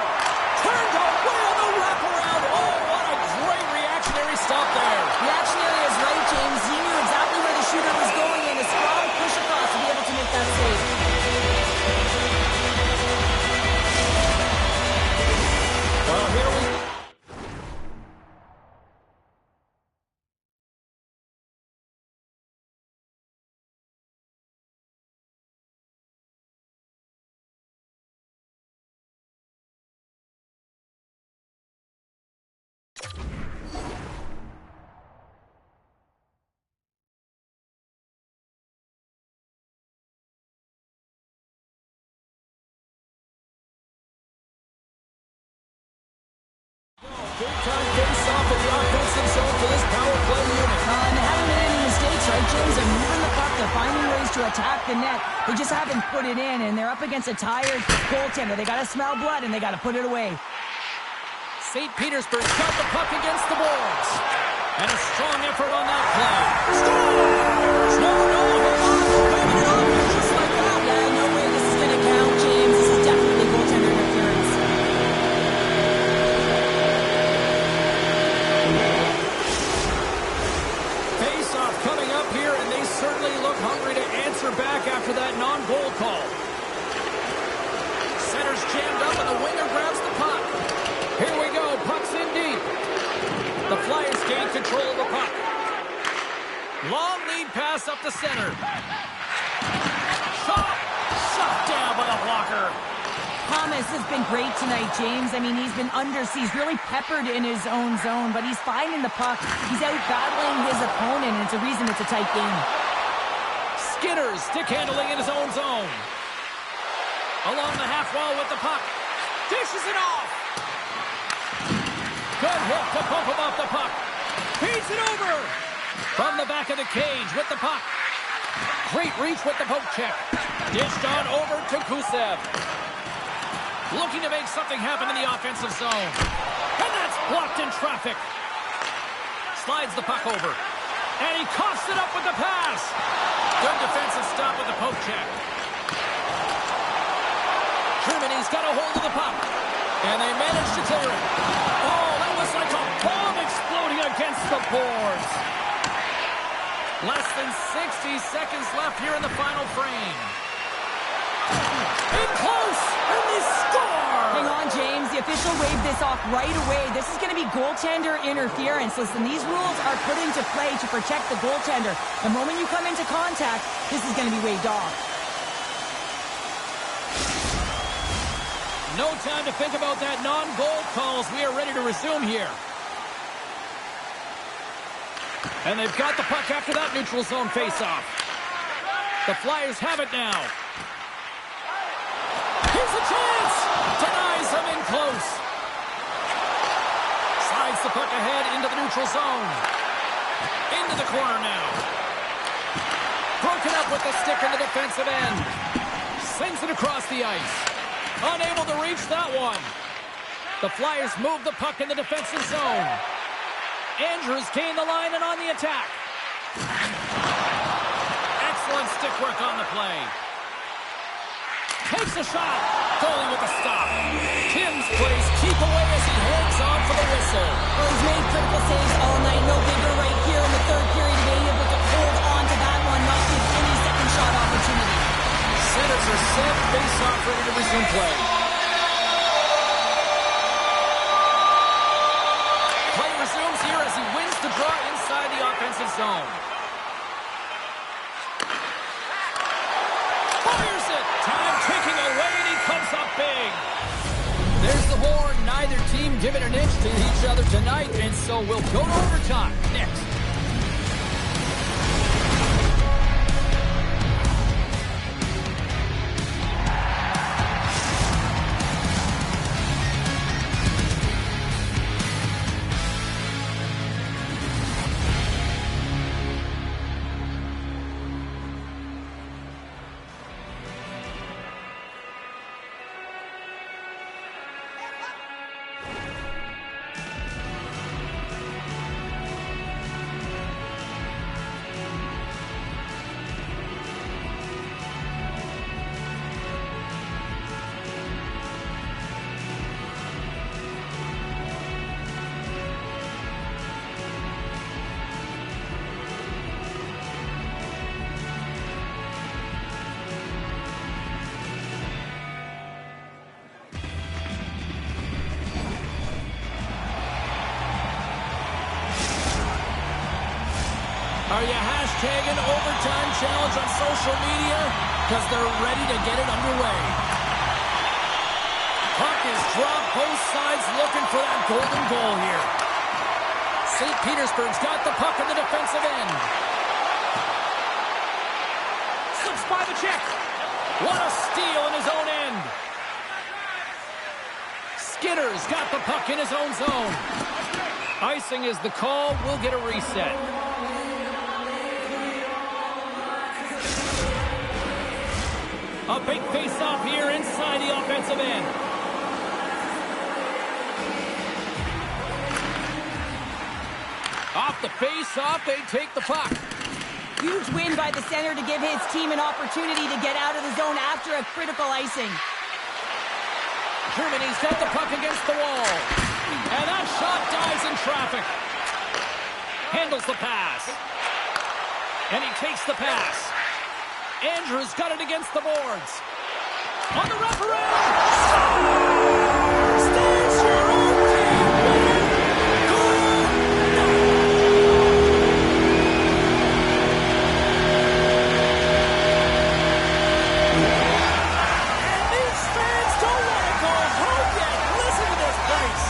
Turned away on the wraparound. Oh, what a great reactionary stop there. Reactionary is right, James. He knew exactly where the shooter was going, and a strong push across to be able to make that save. Well, here we Full-time face-off in the offensive zone for this power play unit. And they haven't made any mistakes, right, James? They're moving the puck. They're finding ways to attack the net. They just haven't put it in, and they're up against a tired goaltender. They got to smell blood, and they got to put it away. St. Petersburg's got the puck against the boards. And a strong effort on that play. Scores! No, hold on. Grabbing it off here just like that. Yeah, no way this is going to count, James. This is definitely goaltender interference. Face-off coming up here, and they certainly look hungry to answer back after that non-goal call. Center's jammed up, and the winger grabs the puck. Here we go, puck's in deep. The Flyers gain control of the puck. Long lead pass up the center. Shot down by the blocker. Thomas has been great tonight, James. I mean, he's been undersized. He's really peppered in his own zone, but he's finding the puck. He's out battling his opponent, and it's a reason it's a tight game. Skinner stick handling in his own zone. Along the half wall with the puck. Dishes it off. Good hook to pump him off the puck. Feeds it over. From the back of the cage with the puck. Great reach with the poke check. Dished on over to Kusev. Looking to make something happen in the offensive zone. And that's blocked in traffic. Slides the puck over. And he coughs it up with the pass. Good defensive stop with the poke check. Germany's got a hold of the puck. And they manage to clear it. Oh, that was like a bomb exploding against the boards. Less than 60 seconds left here in the final frame. In close, and they score! Hang on, James. The official waved this off right away. This is going to be goaltender interference. Listen, these rules are put into play to protect the goaltender. The moment you come into contact, this is going to be waved off. No time to think about that non-goal calls. We are ready to resume here. And they've got the puck after that neutral zone face-off. The Flyers have it now. Here's a chance! Denies him in close. Slides the puck ahead into the neutral zone. Into the corner now. Broken up with the stick in the defensive end. Sends it across the ice. Unable to reach that one. The Flyers move the puck in the defensive zone. Andrews gained the line and on the attack. Excellent stick work on the play. Takes a shot. Goalie with a stop. Tim's plays keep away as he hangs on for the whistle. Well, he's made critical saves all night. No bigger right here in the third period. Being able to hold on to that one, not give any second shot opportunity. Centers are set. Face-off ready to resume play. Play resumes here as he wins the draw inside the offensive zone. Fires it. Time ticking away, and he comes up big. There's the horn. Neither team giving an inch to each other tonight, and so we'll go to overtime next. Are you hashtagging overtime challenge on social media? Because they're ready to get it underway. Puck is dropped, both sides looking for that golden goal here. St. Petersburg's got the puck in the defensive end. Slips by the check. What a steal in his own end. Skinner's got the puck in his own zone. Icing is the call. We'll get a reset. A big face-off here inside the offensive end. Off the face-off, they take the puck. Huge win by the center to give his team an opportunity to get out of the zone after a critical icing. Germany's got the puck against the wall. And that shot dies in traffic. Handles the pass. And he takes the pass. Andrews got it against the boards. On the wraparound. Stands your own team. And these fans don't want to go home yet. Listen to this place.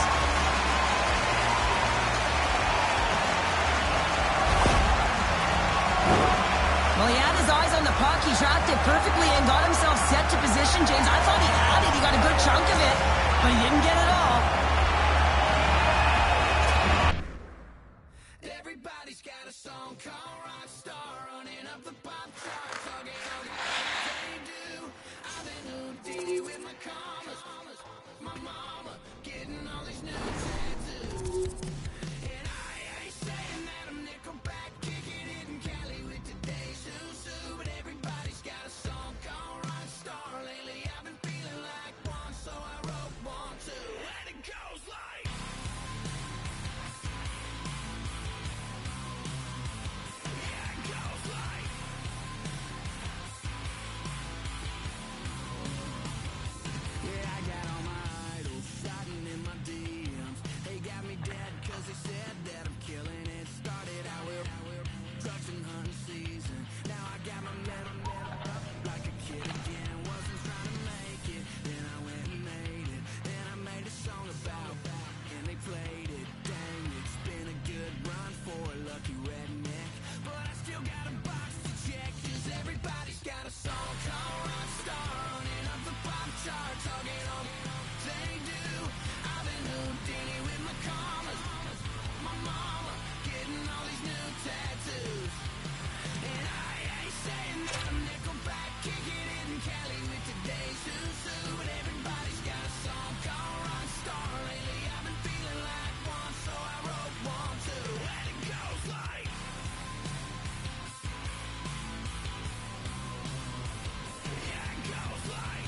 Well, he had his eyes on the puck. He tracked it perfectly and got himself set to position, James. I thought he had it. He got a good chunk of it, but he didn't get it all. Everybody's got a song called Rockstar, running up the pop charts, talking all the they do. I've been Houdini with my commas, my mama getting all these new tattoos. And I ain't saying that I'm Nickelback, kicking it in Cali with today's Susu, but everybody's got a song called Rockstar. Lately I've been feeling like one, so I wrote one too, and it goes like. Yeah, I got all my idols shouting in my DMs. They got me dead cause they said that I'm killing it. Started out with drugs and hunting season. Now I got my metal up like a kid again. Wasn't trying to make it, then I went and made it. Then I made a song about and they played it. Dang, it's been a good run for a lucky redneck. But I still got a box to check, cause everybody's got a song called Rockstar, running up the pop chart, talking all they do. I've been Houdini with my commas, my mama getting all these new tattoos. And I ain't saying that I'm Nickelback, kicking it in Cali with today's Susu, but everybody's got a song called Rockstar. Lately I've been feeling like one, so I wrote one too, and it goes like. Yeah, it goes like.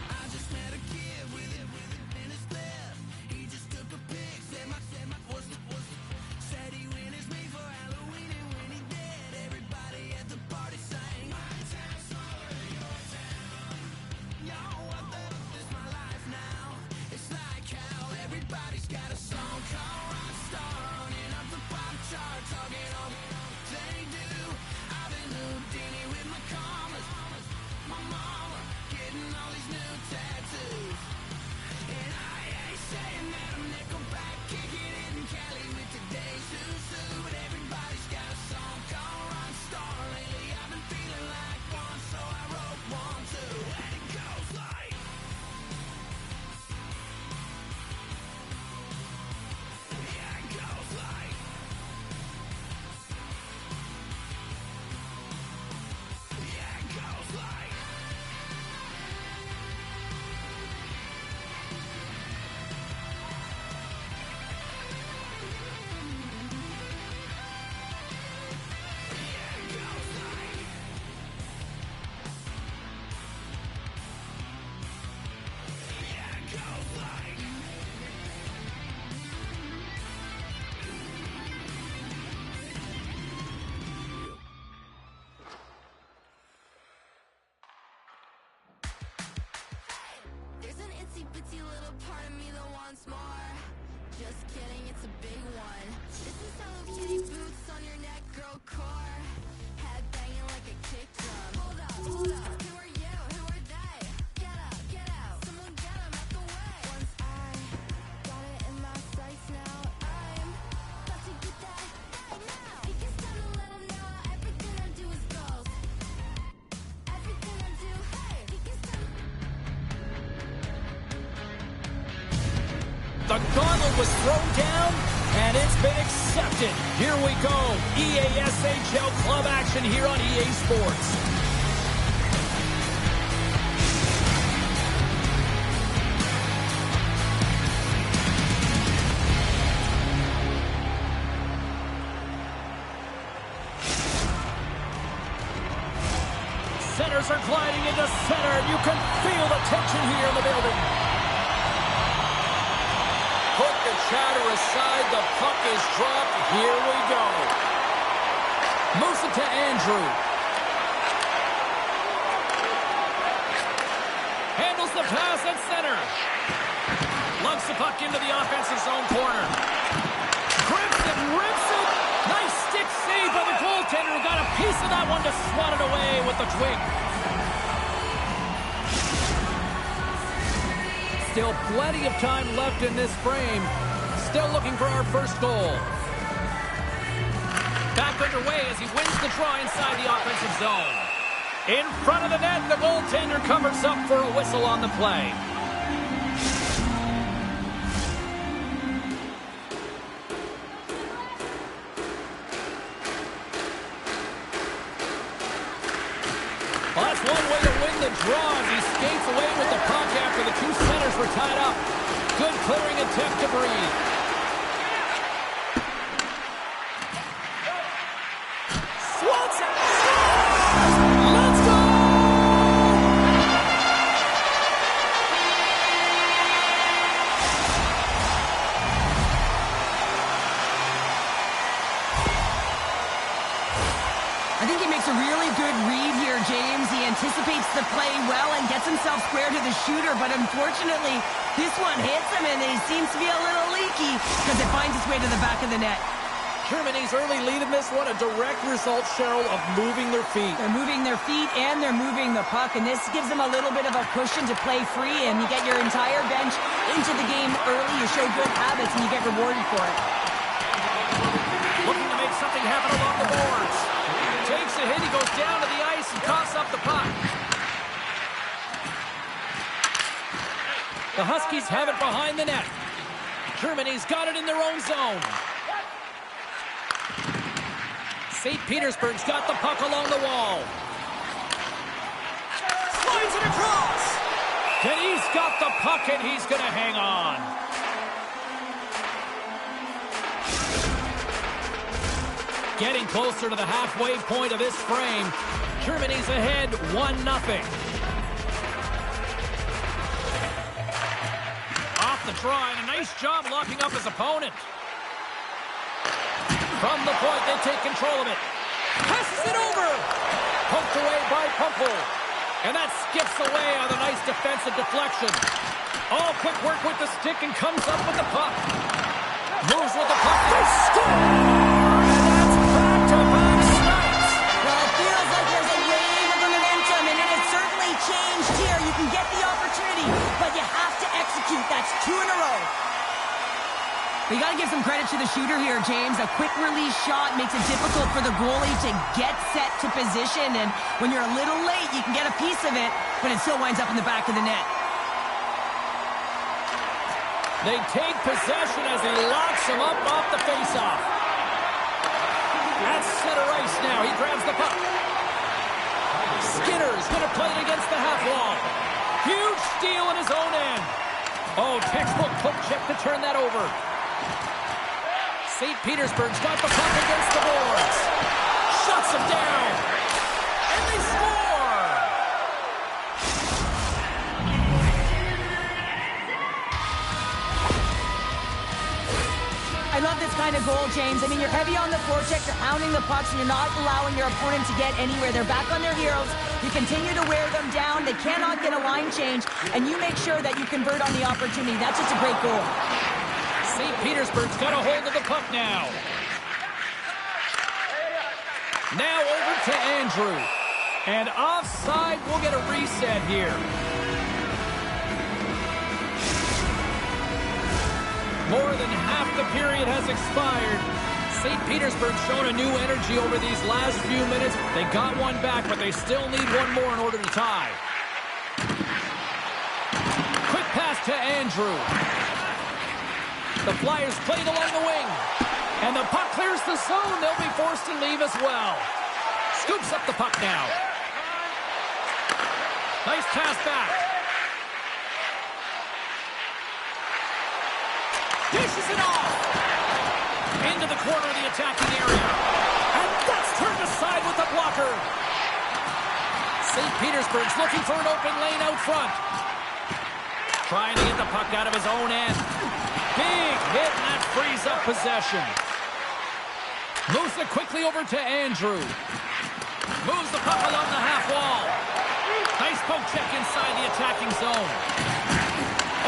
I just met a kid with it in his left. He just took a pic, said my said he witnessed me for Halloween, and when he did, everybody at the party sang. My town smaller than your town. Yo, what the f is my life now? It's like how everybody's got a song called Rockstar, running up the pop chart, talking all they do. I've been Houdini with my commas, my mama getting all these new tattoos. And I ain't saying that I'm Nickelback, kicking it in Cali with today's Susu, but everybody's got a song called Rockstar. Lately I've been feeling like one, so I wrote one too, and it goes like. Yeah, it goes like. The gauntlet was thrown down, and it's been accepted. Here we go. EASHL club action here on EA Sports. Centers are gliding into center, and you can feel the tension here in the building. Put the chatter aside, the puck is dropped. Here we go. Moves it to Andrew. Handles the pass at center. Lugs the puck into the offensive zone corner. Grips it, rips it. Nice stick save by the goaltender, who got a piece of that one to swat it away with the twig. Still plenty of time left in this frame. Still looking for our first goal. Back underway as he wins the draw inside the offensive zone. In front of the net, the goaltender covers up for a whistle on the play. Well, that's one way to win the draw as he skates away with the puck after the two centers were tied up. Good clearing attempt to breathe. Swats it! Let's go! I think he makes a really good read here, James. He anticipates the play well and gets himself square to the shooter, but unfortunately, this one hits him and he seems to be a little leaky because it finds its way to the back of the net. Germany's early lead in this one, a direct result, Cheryl, of moving their feet. They're moving their feet and they're moving the puck, and this gives them a little bit of a cushion to play free, and you get your entire bench into the game early. You show good habits and you get rewarded for it. Looking to make something happen along the boards. Takes a hit, he goes down to the ice and coughs up the puck. The Huskies have it behind the net. Germany's got it in their own zone. St. Petersburg's got the puck along the wall. Slides it across. And he's got the puck and he's going to hang on. Getting closer to the halfway point of this frame. Germany's ahead 1-0. Off the try, and a nice job locking up his opponent. From the point, they take control of it. Passes it over. Poked away by Pumpel. And that skips away on a nice defensive deflection. All quick work with the stick and comes up with the puck. Moves with the puck. They score! And that's back-to-back strikes. Well, it feels like there's a wave of momentum, and it has certainly changed here. You can get the opportunity, but you have to execute. That's 2 in a row. But you got to give some credit to the shooter here, James. A quick release shot makes it difficult for the goalie to get set to position, and when you're a little late, you can get a piece of it, but it still winds up in the back of the net. They take possession as he locks him up off the faceoff. At center ice now, he grabs the puck. Skinner's going to play it against the half wall. Huge steal in his own end. Oh, textbook poke check to turn that over. St. Petersburg's got the puck against the boards. Shuts him down. And they score! I love this kind of goal, James. I mean, you're heavy on the forecheck, you're pounding the pucks, and you're not allowing your opponent to get anywhere. They're back on their heels. You continue to wear them down. They cannot get a line change, and you make sure that you convert on the opportunity. That's just a great goal. St. Petersburg's got a hold of the puck now. Now over to Andrew. And offside, we'll get a reset here. More than half the period has expired. St. Petersburg's shown a new energy over these last few minutes. They got one back, but they still need one more in order to tie. Quick pass to Andrew. The Flyers played along the wing. And the puck clears the zone. They'll be forced to leave as well. Scoops up the puck now. Nice pass back. Dishes it off. Into the corner of the attacking area. And that's turned aside with the blocker. St. Petersburg's looking for an open lane out front. Trying to get the puck out of his own end. Big hit, and that frees up possession. Moves it quickly over to Andrew. Moves the puck along the half wall. Nice poke check inside the attacking zone.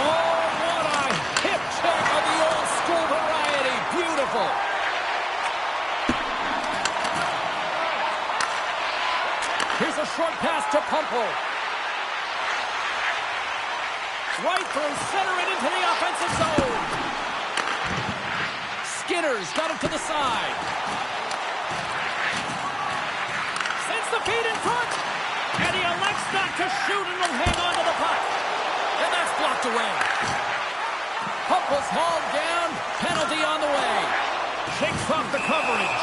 Oh, what a hip check of the old school variety. Beautiful. Here's a short pass to Pumple. Right through center and into the offensive zone. Skinner's got him to the side. Sends the feed in front. And he elects not to shoot and will hang on to the puck. And that's blocked away. Pumple's hauled down. Penalty on the way. Shakes off the coverage.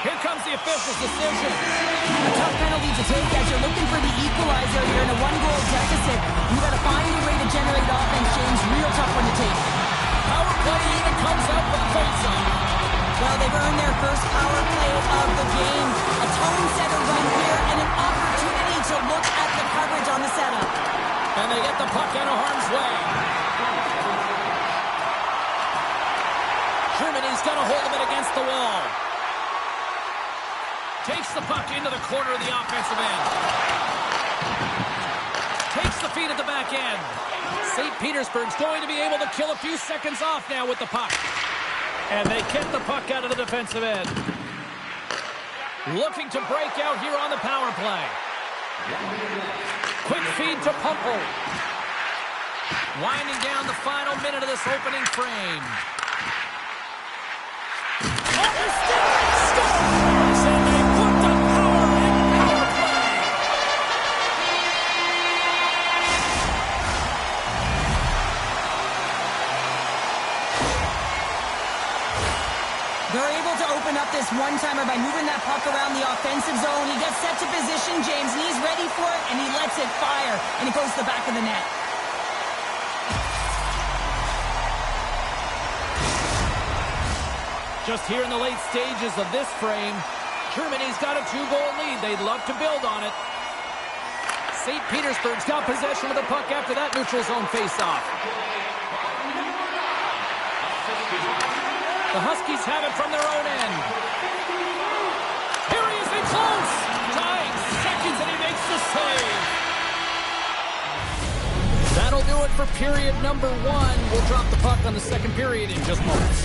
Here comes the official's decision. A tough penalty to take as you're looking for the equalizer here in a one-goal deficit. You got to find a way to generate offense, James. Real tough one to take. Power play unit comes out for the face-off. Well, they've earned their first power play of the game. A tone-setter run here and an opportunity to look at the coverage on the setup. And they get the puck out of harm's way. Germany's got a hold of it against the wall. Takes the puck into the corner of the offensive end. Takes the feed at the back end. St. Petersburg's going to be able to kill a few seconds off now with the puck. And they get the puck out of the defensive end. Looking to break out here on the power play. Quick feed to Pumple. Winding down the final minute of this opening frame. Oh, scores! And they put the power in power play. They're able to open up this one-timer by moving that puck around the offensive zone. He gets set to position, James, and he's ready for it, and he lets it fire, and it goes to the back of the net. Just here in the late stages of this frame, Germany's got a 2-goal lead. They'd love to build on it. St. Petersburg's got possession of the puck after that neutral zone faceoff. The Huskies have it from their own end. Here he is in close. Dying seconds and he makes the save. That'll do it for period number 1. We'll drop the puck on the second period in just moments.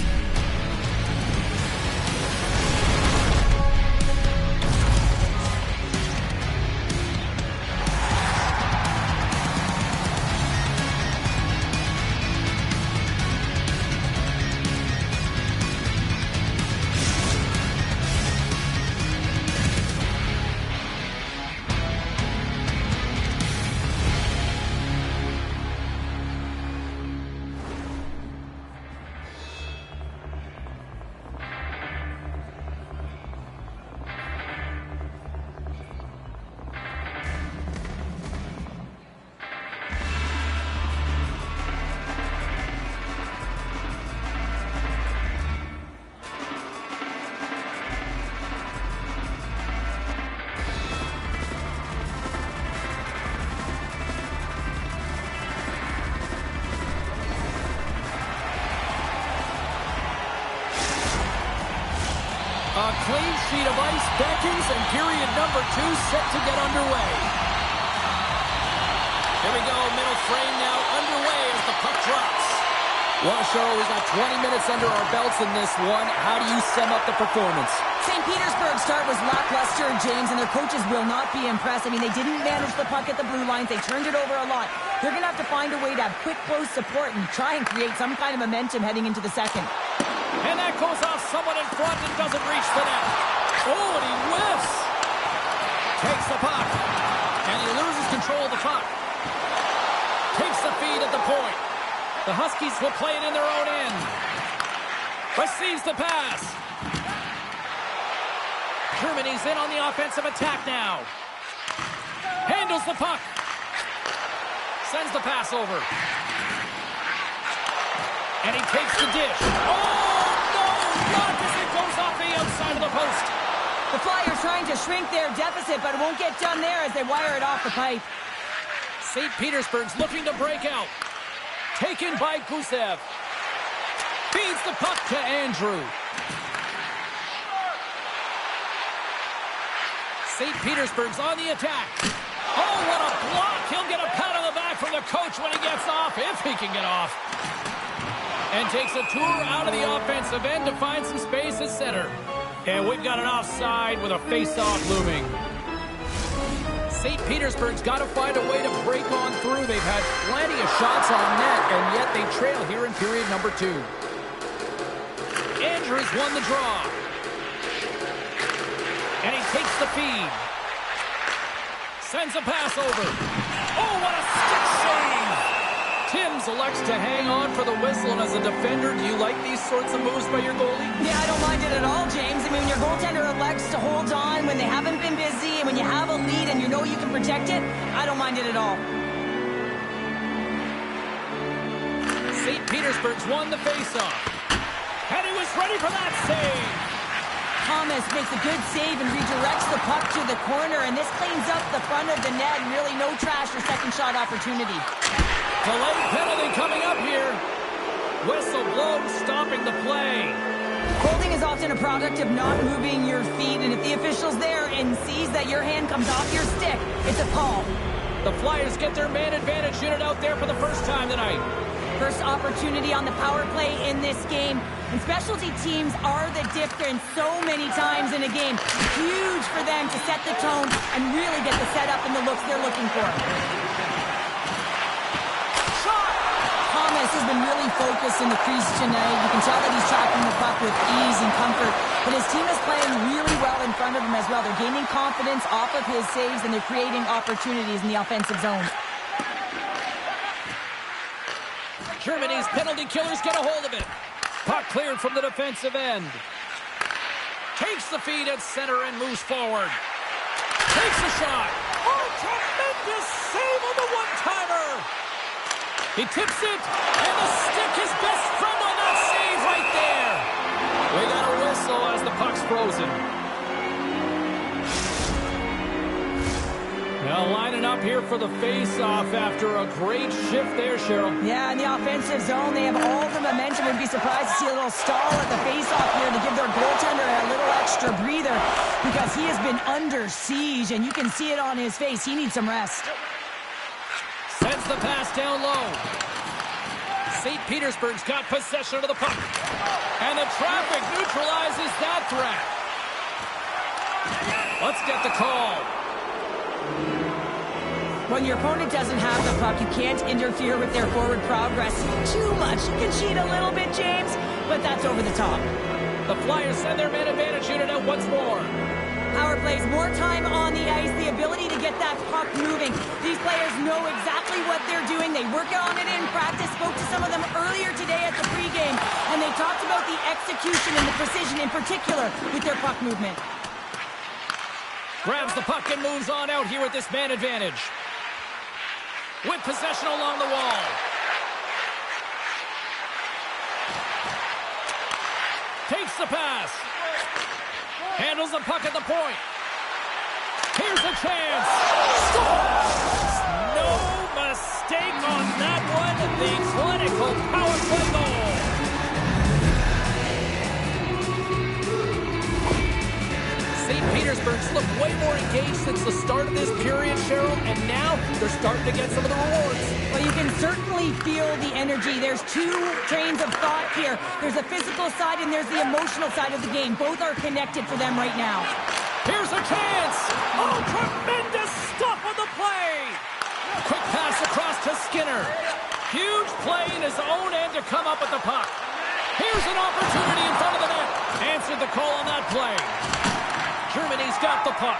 A clean sheet of ice beckons, and period number 2 set to get underway. Here we go, middle frame now underway as the puck drops. Well, Cheryl, we've got 20 minutes under our belts in this one. How do you sum up the performance? St. Petersburg's start was lackluster, James, and their coaches will not be impressed. I mean, they didn't manage the puck at the blue lines. They turned it over a lot. They're going to have to find a way to have quick, close support and try and create some kind of momentum heading into the second. And that goes off someone in front and doesn't reach the net. Oh, and he whiffs. Takes the puck. And he loses control of the puck. Takes the feed at the point. The Huskies will play it in their own end. Receives the pass. Germany's in on the offensive attack now. Handles the puck. Sends the pass over. And he takes the dish. Oh, no! Not as it goes off the outside of the post. The Flyers trying to shrink their deficit, but it won't get done there as they wire it off the pipe. St. Petersburg's looking to break out. Taken by Gusev. Feeds the puck to Andrew. St. Petersburg's on the attack. Oh, what a block! He'll get a pat on the back from the coach when he gets off, if he can get off. And takes a tour out of the offensive end to find some space at center. And we've got an offside with a face-off looming. St. Petersburg's got to find a way to break on through. They've had plenty of shots on net, and yet they trail here in period number 2. Andrews won the draw. And he takes the feed. Sends a pass over. Oh, what a stick save! Timms elects to hang on for the whistle, and as a defender, do you like these sorts of moves by your goalie? Yeah, I don't mind it at all, James. I mean, when your goaltender elects to hold on when they haven't been busy, and when you have a lead and you know you can protect it, I don't mind it at all. St. Petersburg's won the faceoff. And he was ready for that save. Thomas makes a good save and redirects the puck to the corner, and this cleans up the front of the net, and really no trash or second shot opportunity. Delayed penalty coming up here. Whistle blown, stopping the play. Holding is often a product of not moving your feet, and if the official's there and sees that your hand comes off your stick, it's a call. The Flyers get their man advantage unit out there for the first time tonight. First opportunity on the power play in this game. And specialty teams are the difference so many times in a game. Huge for them to set the tone and really get the setup and the looks they're looking for. Shot! Thomas has been really focused in the crease tonight. You can tell that he's tracking the puck with ease and comfort. But his team is playing really well in front of him as well. They're gaining confidence off of his saves, and they're creating opportunities in the offensive zone. Germany's penalty killers get a hold of it. Puck cleared from the defensive end. Takes the feed at center and moves forward. Takes a shot. Oh, tremendous save on the one-timer. He tips it, and the stick is best friend on that save right there. We got a whistle as the puck's frozen. Now lining up here for the face-off after a great shift there, Cheryl. Yeah, in the offensive zone, they have all the momentum. Would be surprised to see a little stall at the face-off here to give their goaltender a little extra breather because he has been under siege, and you can see it on his face. He needs some rest. Sends the pass down low. St. Petersburg's got possession of the puck. And the traffic neutralizes that threat. Let's get the call. When your opponent doesn't have the puck, you can't interfere with their forward progress too much. You can cheat a little bit, James, but that's over the top. The Flyers send their man advantage unit out once more. Power plays, more time on the ice, the ability to get that puck moving. These players know exactly what they're doing. They work on it in practice. Spoke to some of them earlier today at the pregame, and they talked about the execution and the precision in particular with their puck movement. Grabs the puck and moves on out here with this man advantage. With possession along the wall. Takes the pass. Handles the puck at the point. Here's a chance. Scores! No mistake on that one. The clinical power play goal. St. Petersburg's looked way more engaged since the start of this period, Cheryl, and now they're starting to get some of the rewards. Well, you can certainly feel the energy. There's two trains of thought here. There's a physical side and there's the emotional side of the game. Both are connected for them right now. Here's a chance. Oh, tremendous stuff on the play. Quick pass across to Skinner. Huge play in his own end to come up with the puck. Here's an opportunity in front of the net. Answered the call on that play. Germany's got the puck.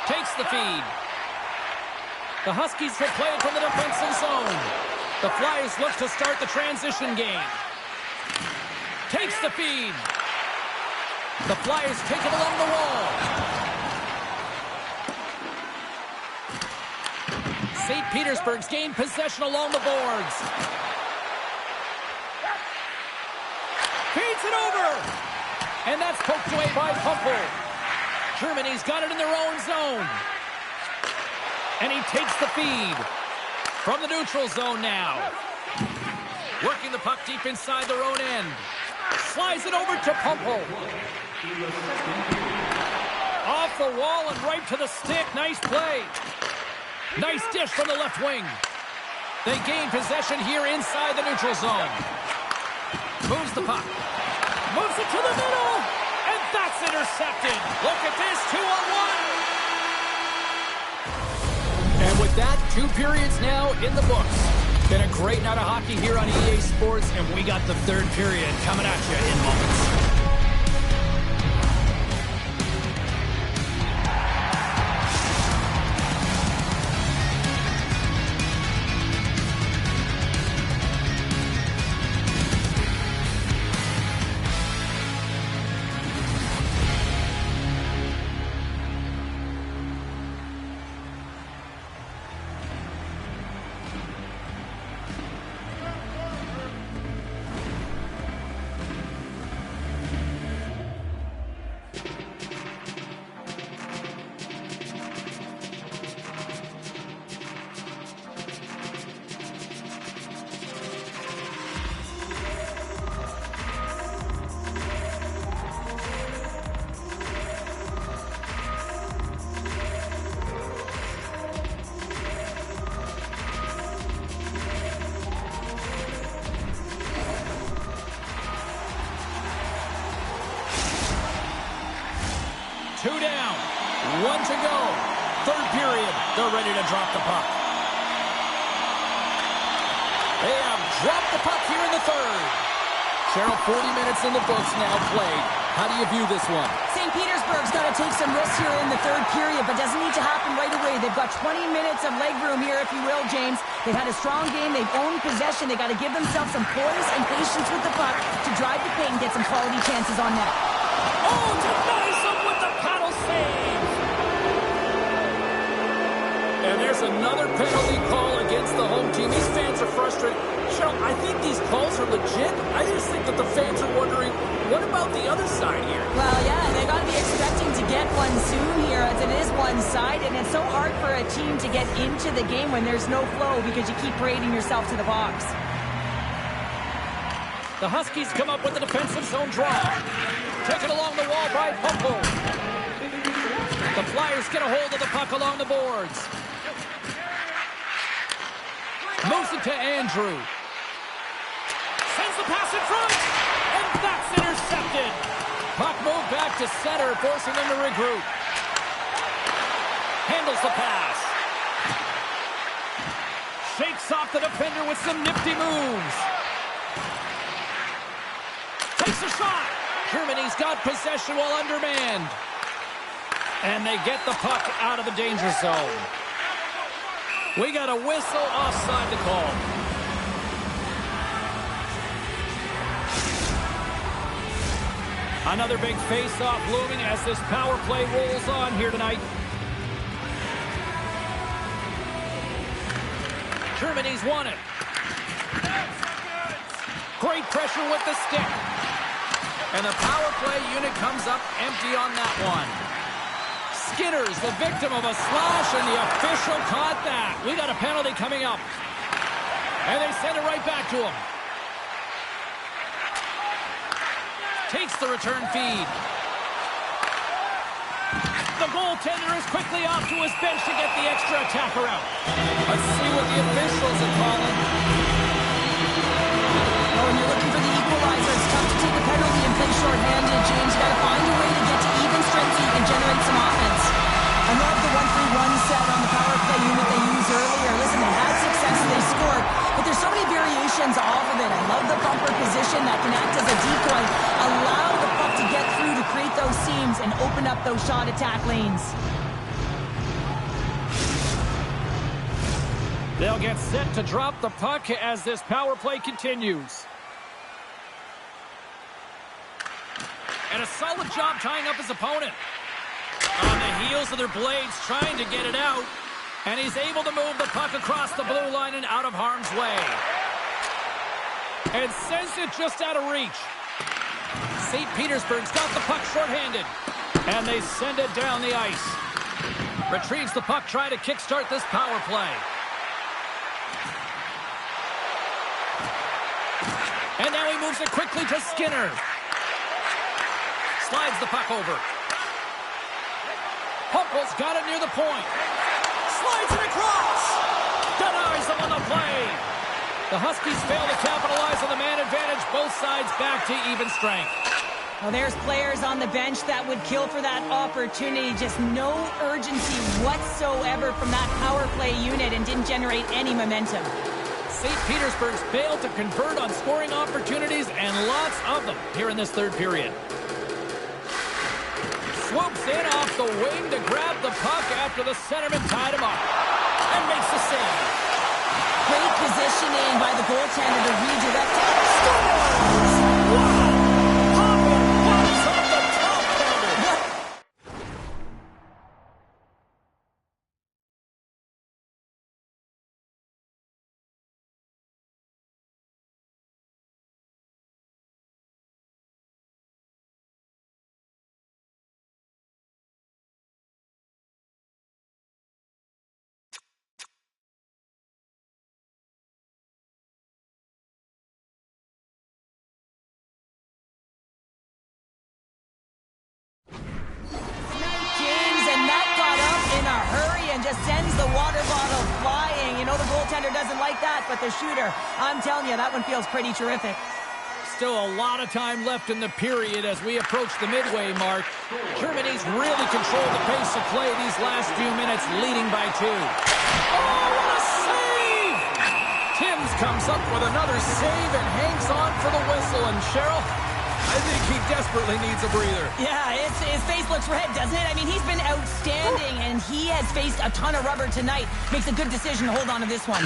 Takes the feed. The Huskies will play it from the defensive zone. The Flyers look to start the transition game. Takes the feed. The Flyers take it along the wall. St. Petersburg's gained possession along the boards. Feeds it over. And that's poked away by Pumpel. Germany's got it in their own zone. And he takes the feed. From the neutral zone now. Working the puck deep inside their own end. Slides it over to Pumpel. Off the wall and right to the stick. Nice play. Nice dish from the left wing. They gain possession here inside the neutral zone. Moves the puck. Moves it to the middle. And that's intercepted. Look at this, 2-on-1. And with that, 2 periods now in the books. Been a great night of hockey here on EA Sports, and we got the 3rd period coming at you in moments. Two down, 1 to go. 3rd period, they're ready to drop the puck. They have dropped the puck here in the 3rd. Cheryl, 40 minutes in the books now played. How do you view this one? St. Petersburg's got to take some risks here in the 3rd period, but doesn't need to happen right away. They've got 20 minutes of leg room here, if you will, James. They've had a strong game. They've owned possession. They've got to give themselves some poise and patience with the puck to drive the paint and get some quality chances on net. Oh, denies him with the paddle save. And there's another penalty call against the home team. These fans are frustrated. Cheryl, I think these calls are legit. I just think that the fans are wondering, what about the other side here? Well, yeah, they got to be expecting to get one soon here, as it is one-sided, and it's so hard for a team to get into the game when there's no flow because you keep parading yourself to the box. The Huskies come up with the defensive zone draw. Taken along the wall by Pumpel. The Flyers get a hold of the puck along the boards. Moves it to Andrew. Sends the pass in front. And that's intercepted. Puck moved back to center, forcing them to regroup. Handles the pass. Shakes off the defender with some nifty moves. Takes a shot. Germany's got possession while undermanned. And they get the puck out of the danger zone. We got a whistle offside to call. Another big face-off looming as this power play rolls on here tonight. Germany's won it. Great pressure with the stick. And the power play unit comes up empty on that one. Skinner's the victim of a slash, and the official caught that. We got a penalty coming up. And they send it right back to him. Takes the return feed. The goaltender is quickly off to his bench to get the extra attacker out. Let's see what the officials are calling. Well, when you're looking for the equalizer, it's tough to take a penalty and play shorthanded, James. You got to find a way to get to even strength so you can generate some offense. I love the 1-3-1 set on the power play unit they used earlier. Listen, they had success and they scored, but there's so many variations off of it. I love the bumper position that can act as a decoy, allow the puck to get through to create those seams and open up those shot attack lanes. They'll get set to drop the puck as this power play continues. And a solid job tying up his opponent. On the heels of their blades, trying to get it out. And he's able to move the puck across the blue line and out of harm's way. And sends it just out of reach. St. Petersburg's got the puck shorthanded. And they send it down the ice. Retrieves the puck, trying to kickstart this power play. And now he moves it quickly to Skinner. Slides the puck over. Humpel's got it near the point. Slides it across. Denies them on the play. The Huskies fail to capitalize on the man advantage. Both sides back to even strength. Well, there's players on the bench that would kill for that opportunity. Just no urgency whatsoever from that power play unit and didn't generate any momentum. St. Petersburg's failed to convert on scoring opportunities, and lots of them here in this third period. Swoops in off the wing to grab the puck after the centerman tied him up. And makes the save. Great positioning by the goaltender to redirect it. Scores! Wow! Hopping bounce off the top handle. Just sends the water bottle flying. You know the goaltender doesn't like that, but the shooter, I'm telling you, that one feels pretty terrific. Still a lot of time left in the period as we approach the midway mark. Germany's really controlled the pace of play these last few minutes, leading by 2. Oh, what a save! Timms comes up with another save and hangs on for the whistle. And Cheryl, I think he desperately needs a breather. Yeah, his face looks red, doesn't it? I mean, he's been outstanding, and he has faced a ton of rubber tonight. Makes a good decision to hold on to this one.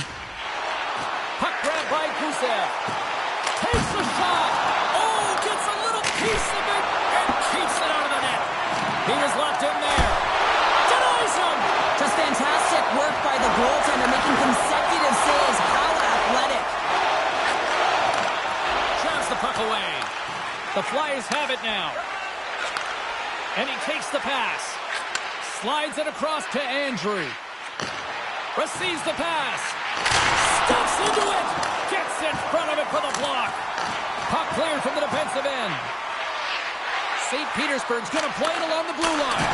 Puck grab by Gusev. Takes a shot. Oh, gets a little piece of it and keeps it out of the net. He was locked in there. Denies him. Just fantastic work by the goaltender, making consecutive saves. How athletic. Drives the puck away. The Flyers have it now. And he takes the pass. Slides it across to Andrew. Receives the pass. Stuffs into it. Gets in front of it for the block. Puck cleared from the defensive end. St. Petersburg's going to play it along the blue line.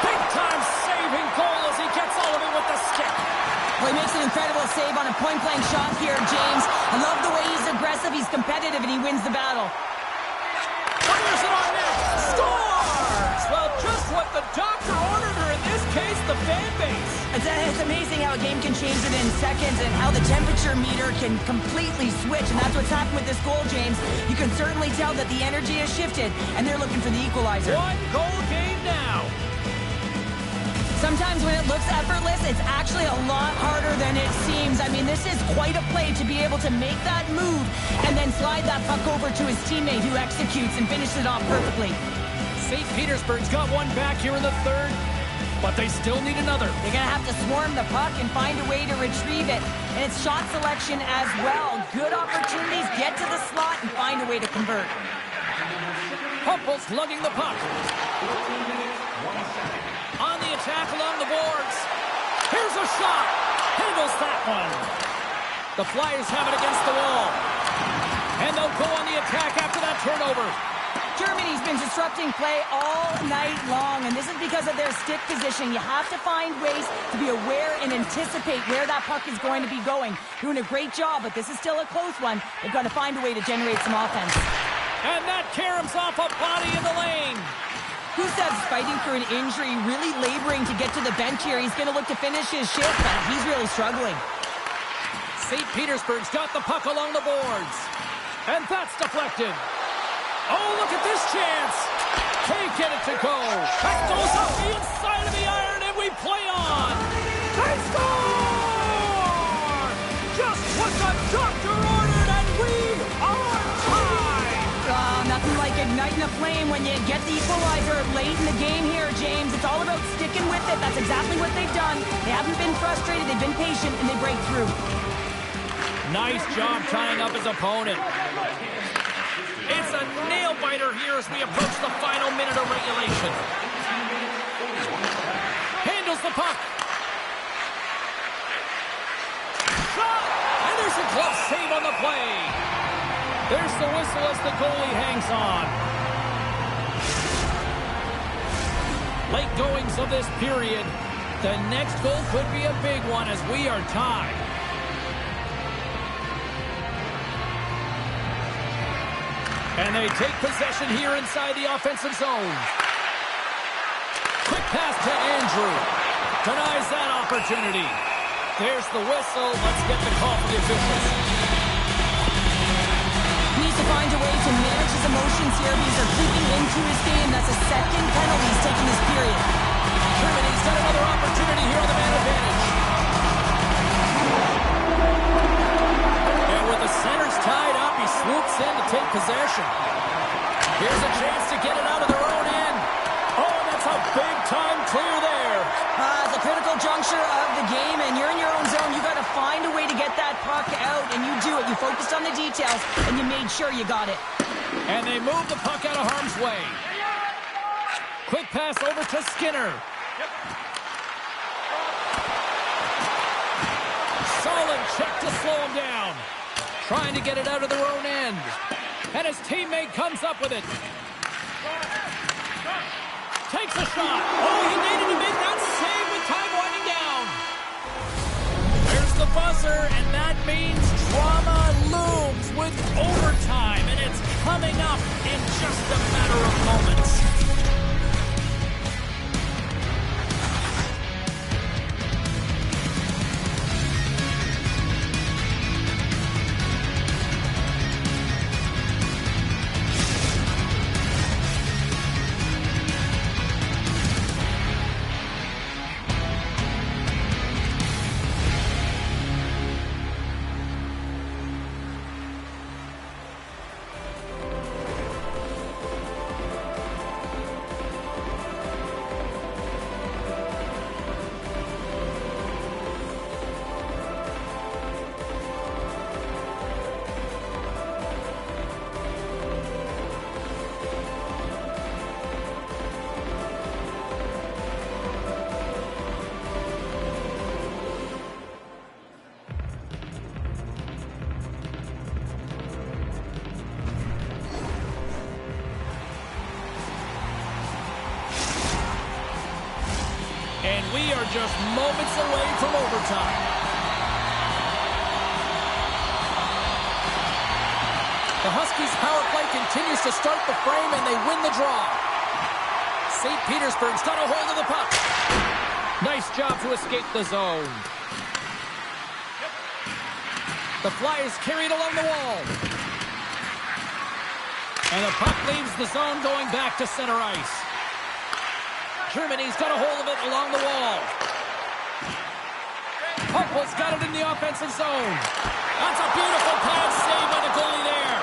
Big time saving goal as he gets all of it with the stick. Well, he makes an incredible save on a point-blank shot here, James. I love the way he's aggressive, he's competitive, and he wins the battle. Fires it on net. Scores! Well, just what the doctor ordered her, in this case, the fan base. It's amazing how a game can change within seconds and how the temperature meter can completely switch, and that's what's happened with this goal, James. You can certainly tell that the energy has shifted, and they're looking for the equalizer. One goal game now. Sometimes when it looks effortless, it's actually a lot harder than it seems. I mean, this is quite a play to be able to make that move and then slide that puck over to his teammate who executes and finishes it off perfectly. St. Petersburg's got one back here in the third, but they still need another. They're going to have to swarm the puck and find a way to retrieve it. And it's shot selection as well. Good opportunities, get to the slot and find a way to convert. Humpel's lugging the puck. On the attack along the boards. Here's a shot. Handles that one. The Flyers have it against the wall. And they'll go on the attack after that turnover. Germany's been disrupting play all night long, and this is because of their stick position. You have to find ways to be aware and anticipate where that puck is going to be going. Doing a great job, but this is still a close one. They've got to find a way to generate some offense. And that caroms off a body in the lane. Gusev's fighting for an injury, really laboring to get to the bench here. He's going to look to finish his shift, but he's really struggling. St. Petersburg's got the puck along the boards. And that's deflected. Oh, look at this chance. Can't get it to go. That goes up the inside of the iron, and we play on. They score! a flame when you get the equalizer late in the game here, James. It's all about sticking with it. That's exactly what they've done. They haven't been frustrated. They've been patient, and they break through. Nice job tying up his opponent. It's a nail-biter here as we approach the final minute of regulation. Handles the puck. Shot! And there's a glove save on the play. There's the whistle as the goalie hangs on. Late goings of this period. The next goal could be a big one as we are tied. And they take possession here inside the offensive zone. Quick pass to Andrew. Denies that opportunity. There's the whistle. Let's get the call for the officials. He needs to find a way to manage his emotions here because they're creeping into his game. That's a second penalty he's taking this period. Germany's got another opportunity here on the man advantage. And with the centers tied up, he swoops in to take possession. Here's a chance to get it out of their own end. Oh, that's a big-time clear there. It's a critical juncture of the game, and you're in your own zone. You got to find a way to get that puck out, and you do it. You focused on the details, and you made sure you got it. And they move the puck out of harm's way. Quick pass over to Skinner. Solid check to slow him down. Trying to get it out of their own end. And his teammate comes up with it. Takes a shot. Oh, he needed to make that save with time winding down. There's the buzzer, and that means drama looms with overtime. And it's coming up in just a matter of moments. And we are just moments away from overtime. The Huskies' power play continues to start the frame, and they win the draw. St. Petersburg's got a hold of the puck. Nice job to escape the zone. The fly is carried along the wall. And the puck leaves the zone going back to center ice. Germany's got a hold of it along the wall. Huppel's got it in the offensive zone. That's a beautiful pass save by the goalie there.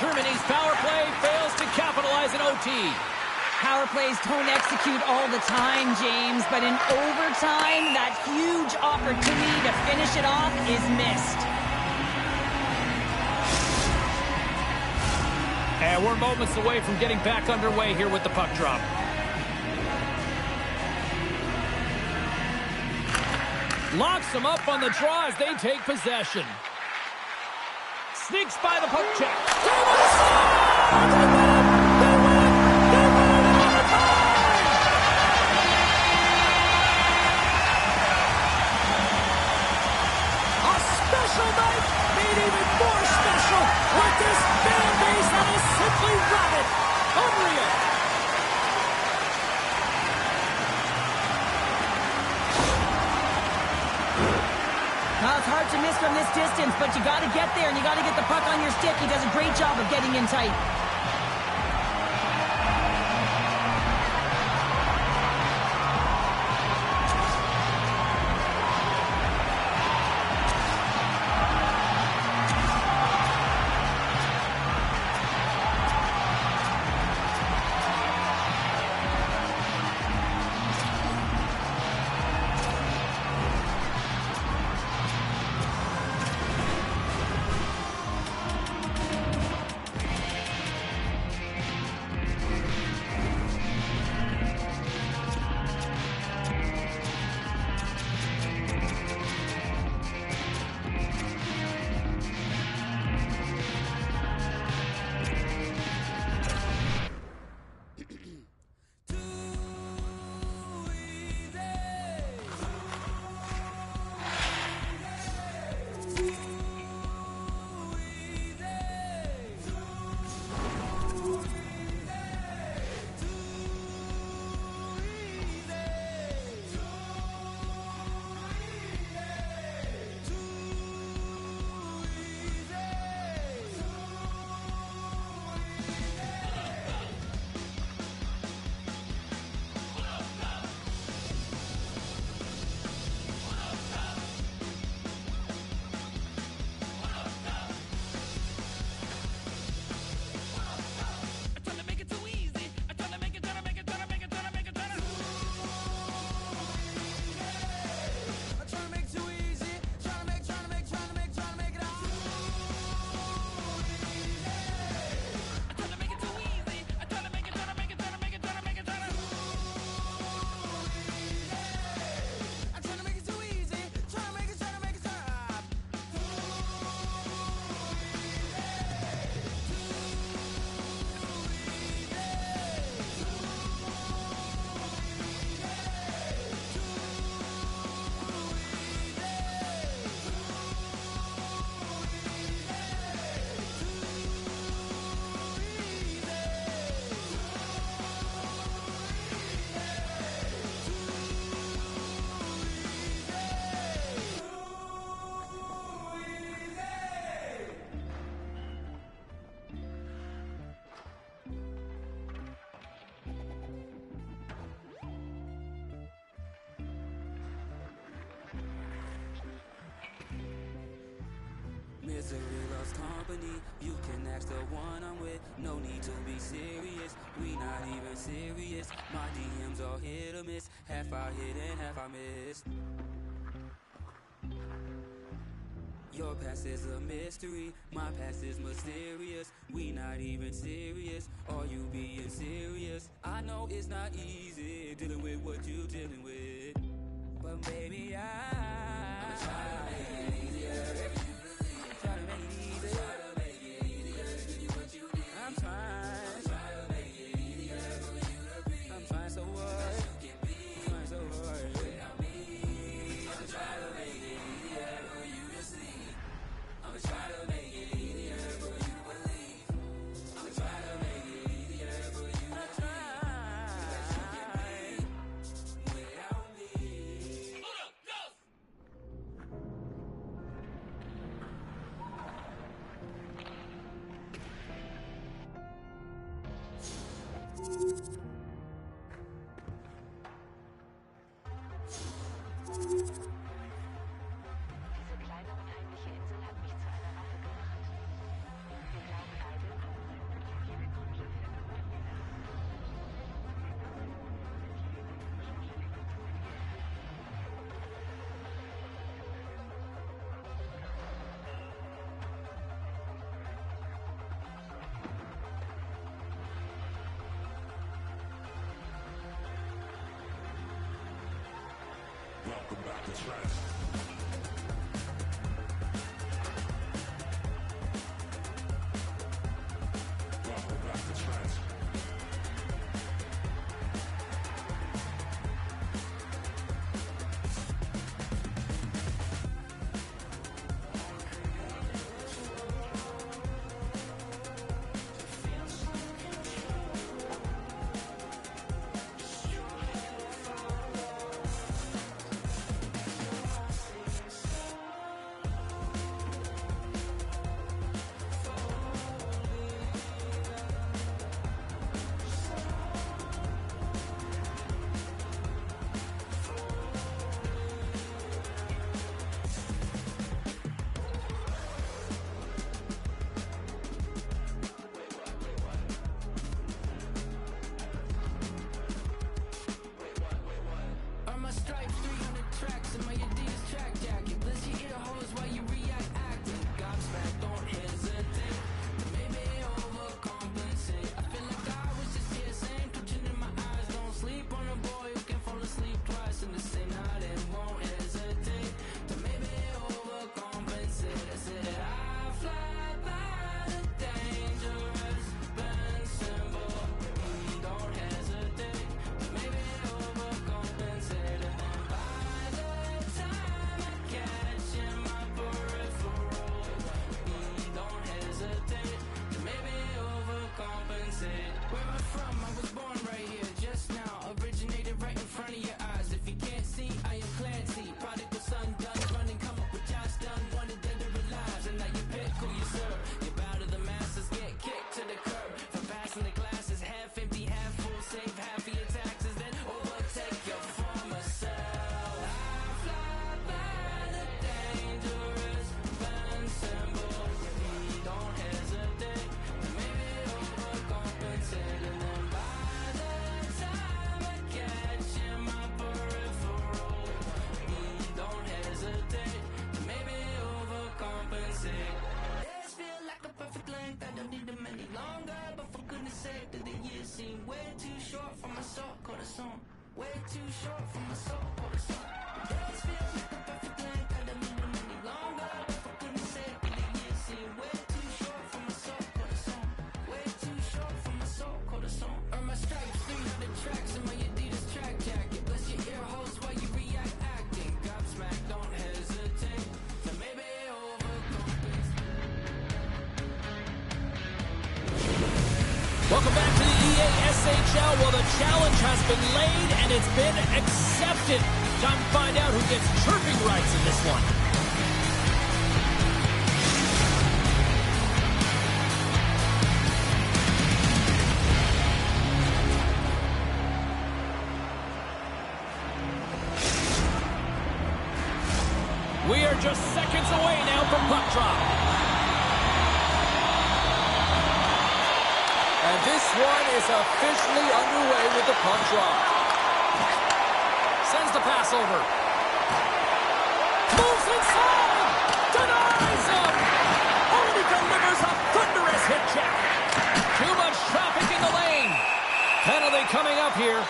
Germany's power play fails to capitalize in OT. Power plays don't execute all the time, James, but in overtime, that huge opportunity to finish it off is missed. And we're moments away from getting back underway here with the puck drop. Locks them up on the draw as they take possession. Sneaks by the poke check. They win it! They win it! They win it! They win it in overtime! A special night made even more special with this fan base that is simply rabid. Unreal. Now, it's hard to miss from this distance, but you got to get there, and you got to get the puck on your stick. He does a great job of getting in tight. Misery loves company. You can ask the one I'm with. No need to be serious. We not even serious. My DMs are hit or miss. Half I hit and half I miss. Your past is a mystery, my past is mysterious. We not even serious, are you being serious? I know it's not easy dealing with what you dealing with, but baby I'm try to make it easier if you believe. Try to make it easier. Try to make it easier, give you what you need. I'm trying to make it easier for you to be. I'm trying so hard. You can be. I'm trying so hard without me. I'm trying to make it easier for you to see. I'ma try to make it easier for you to believe. I'ma try to make it easier for you to try. That you can be without me. Hold up, go! Diese kleine unheimliche Insel hat mich zu einer Waffe gemacht. Wir glauben beide, Welcome back to Trent. Welcome back to Trent. Are my stripes 300 tracks and my Adidas track jacket? Bless your ear holes while you react acting. Gobsmacked, don't hesitate. Maybe overcompensate. I feel like I was just here saying, twitching in my eyes. Don't sleep on a boy who can fall asleep twice in the same night and won't hesitate. To maybe overcompensate. I said I fly by the dangerous bend symbol. Don't hesitate. To maybe overcompensate. And then by the time I catch in my peripheral, don't hesitate. To maybe overcompensate. Where I'm from, I was born right here just now. Originated right in front of your eyes. If you can't see, I am Clancy. Prodigal son, done running, come up with Josh done. Wanted dead or alive, and now you pick who you serve. You bow to the masses, get kicked to the curb. For passing the glasses, half empty, half full. Save half of your taxes, then overtake your former self. I fly by the dangerous bend symbol. Don't hesitate, maybe overcompensate. And then by the time I catch in my peripheral, don't hesitate, maybe overcompensate. Days feel like a perfect length, I don't need them any longer. But for goodness sake, the years seem way too short for my soul, corazón. Way too short for my soul, corazón. Days feel like a perfect length, I don't need them any longer. But for goodness sake, the years seem way too short for my soul, corazón. Way too short for my soul, corazón. Earn my stripes, 300 tracks in my Adidas track jacket. Bless your ear holes while you react acting. Gobsmacked, don't hesitate. To maybe overcompensate. Welcome back to the EASHL. Well, the challenge has been laid and it's been accepted. Time to find out who gets chirping rights in this one. We are just seconds away now from puck drop. And this one is officially underway with the puck drop. Sends the pass over. Moves inside! Denies him! Only delivers a thunderous hit check. Too much traffic in the lane. Penalty coming up here. Well,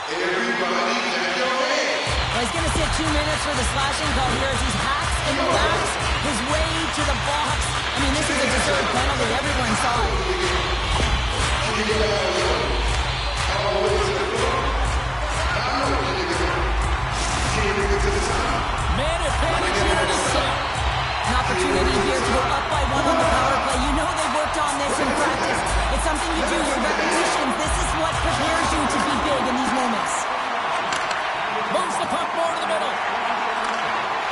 he's going to sit 2 minutes for the slashing call here as he's hacks and whacks his way to the box. I mean, this is a deserved penalty. Everyone saw it. Man advantage unit is set. An opportunity here to go up by 1 on the power play. You know they worked on this in practice. It's something you do, your repetitions. This is what prepares you to be big in these moments. Moves the puck more to the middle.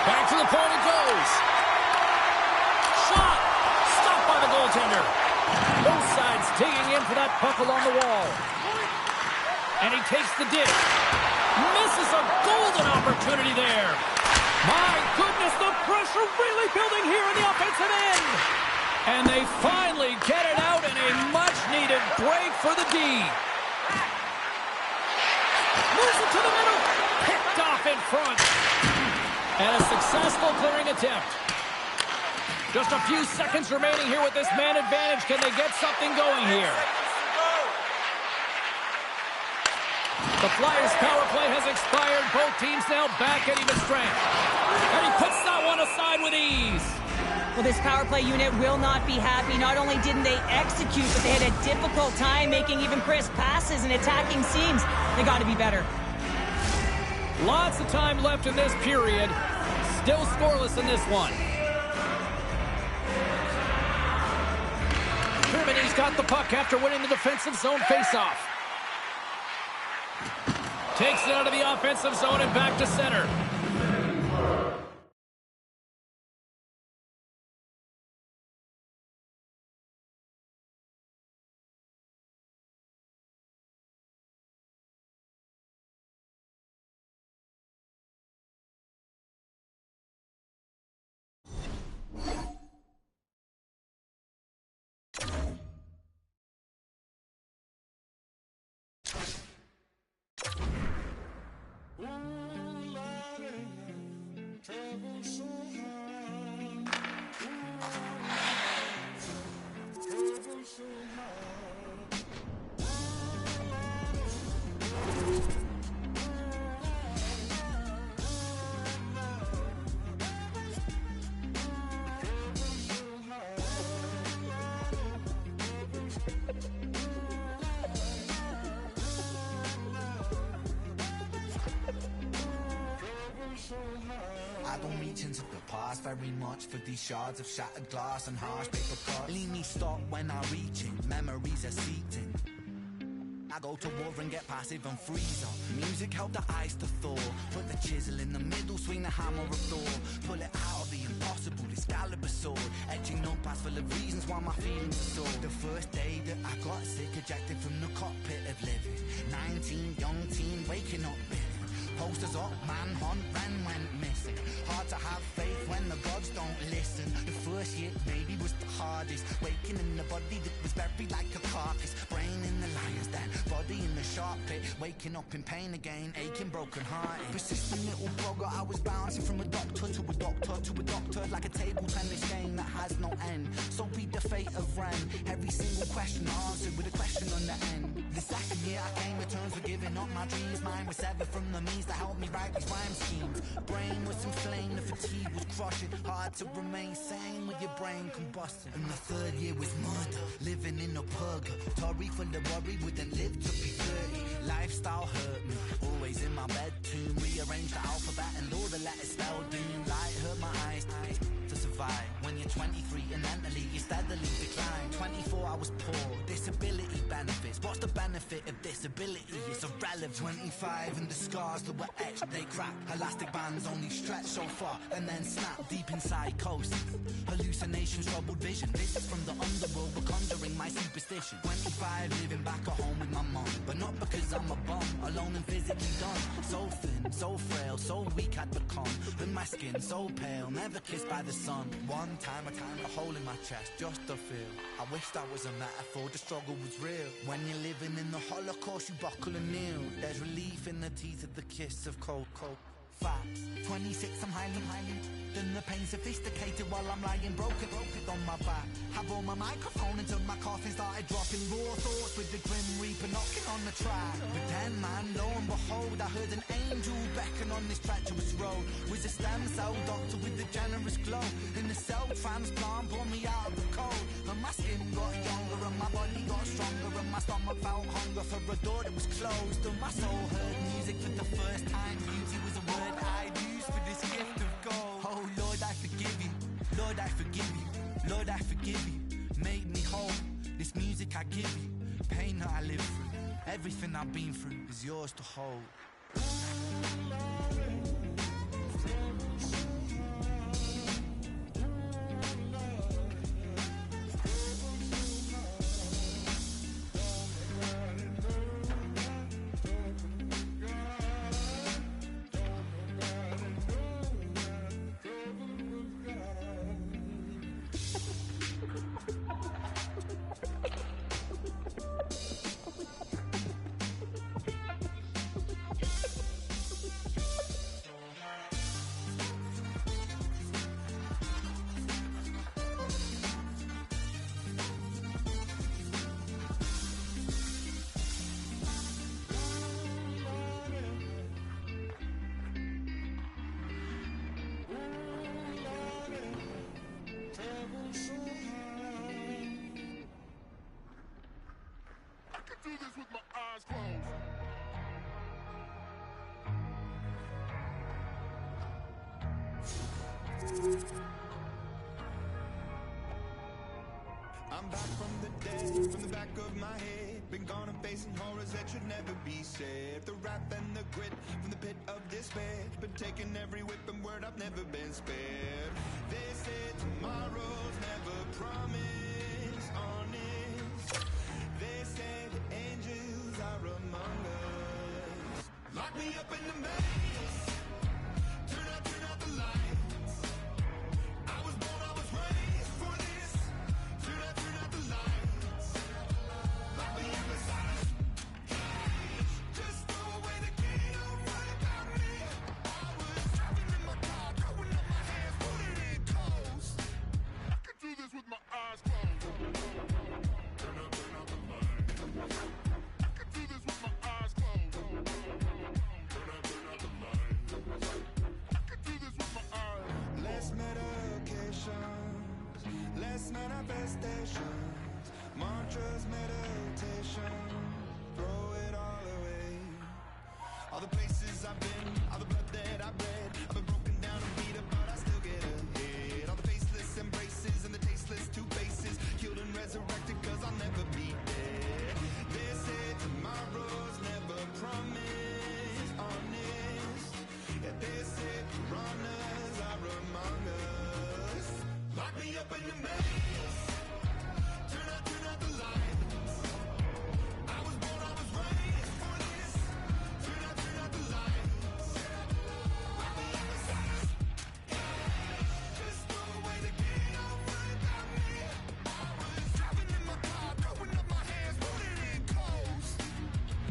Back to the point it goes. Shot! Stopped by the goaltender. Both sides digging in for that puck along the wall. And he takes the dig. Misses a golden opportunity there. My goodness, the pressure really building here in the offensive end. And they finally get it out in a much-needed break for the D. Moves it to the middle. Picked off in front. And a successful clearing attempt. Just a few seconds remaining here with this man advantage. Can they get something going here? The Flyers' power play has expired. Both teams now back at even strength. And he puts that one aside with ease. Well, this power play unit will not be happy. Not only didn't they execute, but they had a difficult time making even crisp passes and attacking seams. They got to be better. Lots of time left in this period. Still scoreless in this one. Germany's got the puck after winning the defensive zone faceoff. Takes it out of the offensive zone and back to center. I don't reach into the past very much for these shards of shattered glass and harsh paper cuts. Leave me stop when I reach it, memories are seeping. I go to war and get passive and freeze up. Music help the ice to thaw. Put the chisel in the middle, swing the hammer of Thor. Pull it out of the impossible, Excalibur sword. Etching notepads full of reasons why my feelings are sore. The first day that I got sick, ejected from the cockpit of living. 19, young teen, waking up bitter. Posters up, manhunt, ran, went missing. Hard to have faith when the gods don't listen. The first year maybe was the hardest. Waking in the body that was buried like a carcass. Brain in the lion's den, body in the sharp pit. Waking up in pain again, aching, broken hearted. Persistent little blogger, I was bouncing from a doctor to a doctor to a doctor. Like a table tennis game that has no end. So be the fate of Ren. Every single question answered with a question on the end. The second year I came to terms with giving up my dreams. Mine was severed from the means to help me write these rhyme schemes. Brain was inflamed, the fatigue was crushing. Hard to remain sane with your brain combusting. And the third year was murder, living in a purgatory full of worry, wouldn't live to be 30. Lifestyle hurt me, always in my bed tomb. Rearrange the alphabet and all the letters spell doom. Light hurt my eyes to survive. When you're 23 and mentally you steadily decline. 24 I was poor, disability benefits. What's the benefit of disability? It's irrelevant. 25 and the scars that were etched, they crack. Elastic bands only stretch so far and then snap deep in psychosis. Hallucinations, troubled vision. This is from the underworld, we're conjuring my superstition. 25 living back at home with my mom, but not because I'm a bum, alone and physically done. So thin, so frail, so weak I'd become. And my skin so pale, never kissed by the sun. One Sometimes I time a hole in my chest just to feel. I wish that was a metaphor, the struggle was real. When you're living in the Holocaust, you buckle and kneel. There's relief in the teeth of the kiss of cold. Facts. 26, I'm highly. Then the pain sophisticated while I'm lying broken on my back. Have on my microphone until my coffin started dropping. Raw thoughts with the grim reaper knocking on the track. But then, man, lo and behold, I heard an angel beckon on this treacherous road. Was a stem cell doctor with a generous glow. In the cell transplant, brought me out of the cold. And my skin got younger and my body got stronger. And my stomach felt hunger for a door that was closed. And my soul heard music for the first time. Beauty was a word I'd use for this gift of gold. Oh Lord, I forgive you. Lord, I forgive you. Lord, I forgive you. Make me whole. This music I give you. Pain that I live through. Everything I've been through is yours to hold. Do this with my eyes closed. I'm back from the dead, from the back of my head. Been gone and facing horrors that should never be said. The wrath and the grit from the pit of despair. Been taking every whip and word, I've never been spared. They said tomorrow's never promised, honest. They said angels are among us. Lock me up in the maze. Turn out the lights. I was born, I was raised for this. Turn out the lights. Lock me up inside a cage. Just throw away the key, don't worry about me. I was driving in my car, throwing up my hands, putting it close. I can do this with my eyes closed. Turn out the light. I can do this with my eyes closed. Turn out the light. I can do this with my eyes. Less medications, less manifestations, mantras, meditation, throw it all away. All the places I've been, all the blood that I've bled, I've been broken down and beat up, but I still get ahead. All the faceless embraces and the tasteless two faces, killed and resurrected cause I'll never be dead. They said tomorrow's never promised, honest. Yeah, they said piranhas are among us. Lock me up in the maze. Turn out the lights. I was born, I was raised for this. Turn out the lights. Lock me up inside a cage. Just throw away the key, don't worry about me. I was driving in my car, throwing up my hands, putting it close.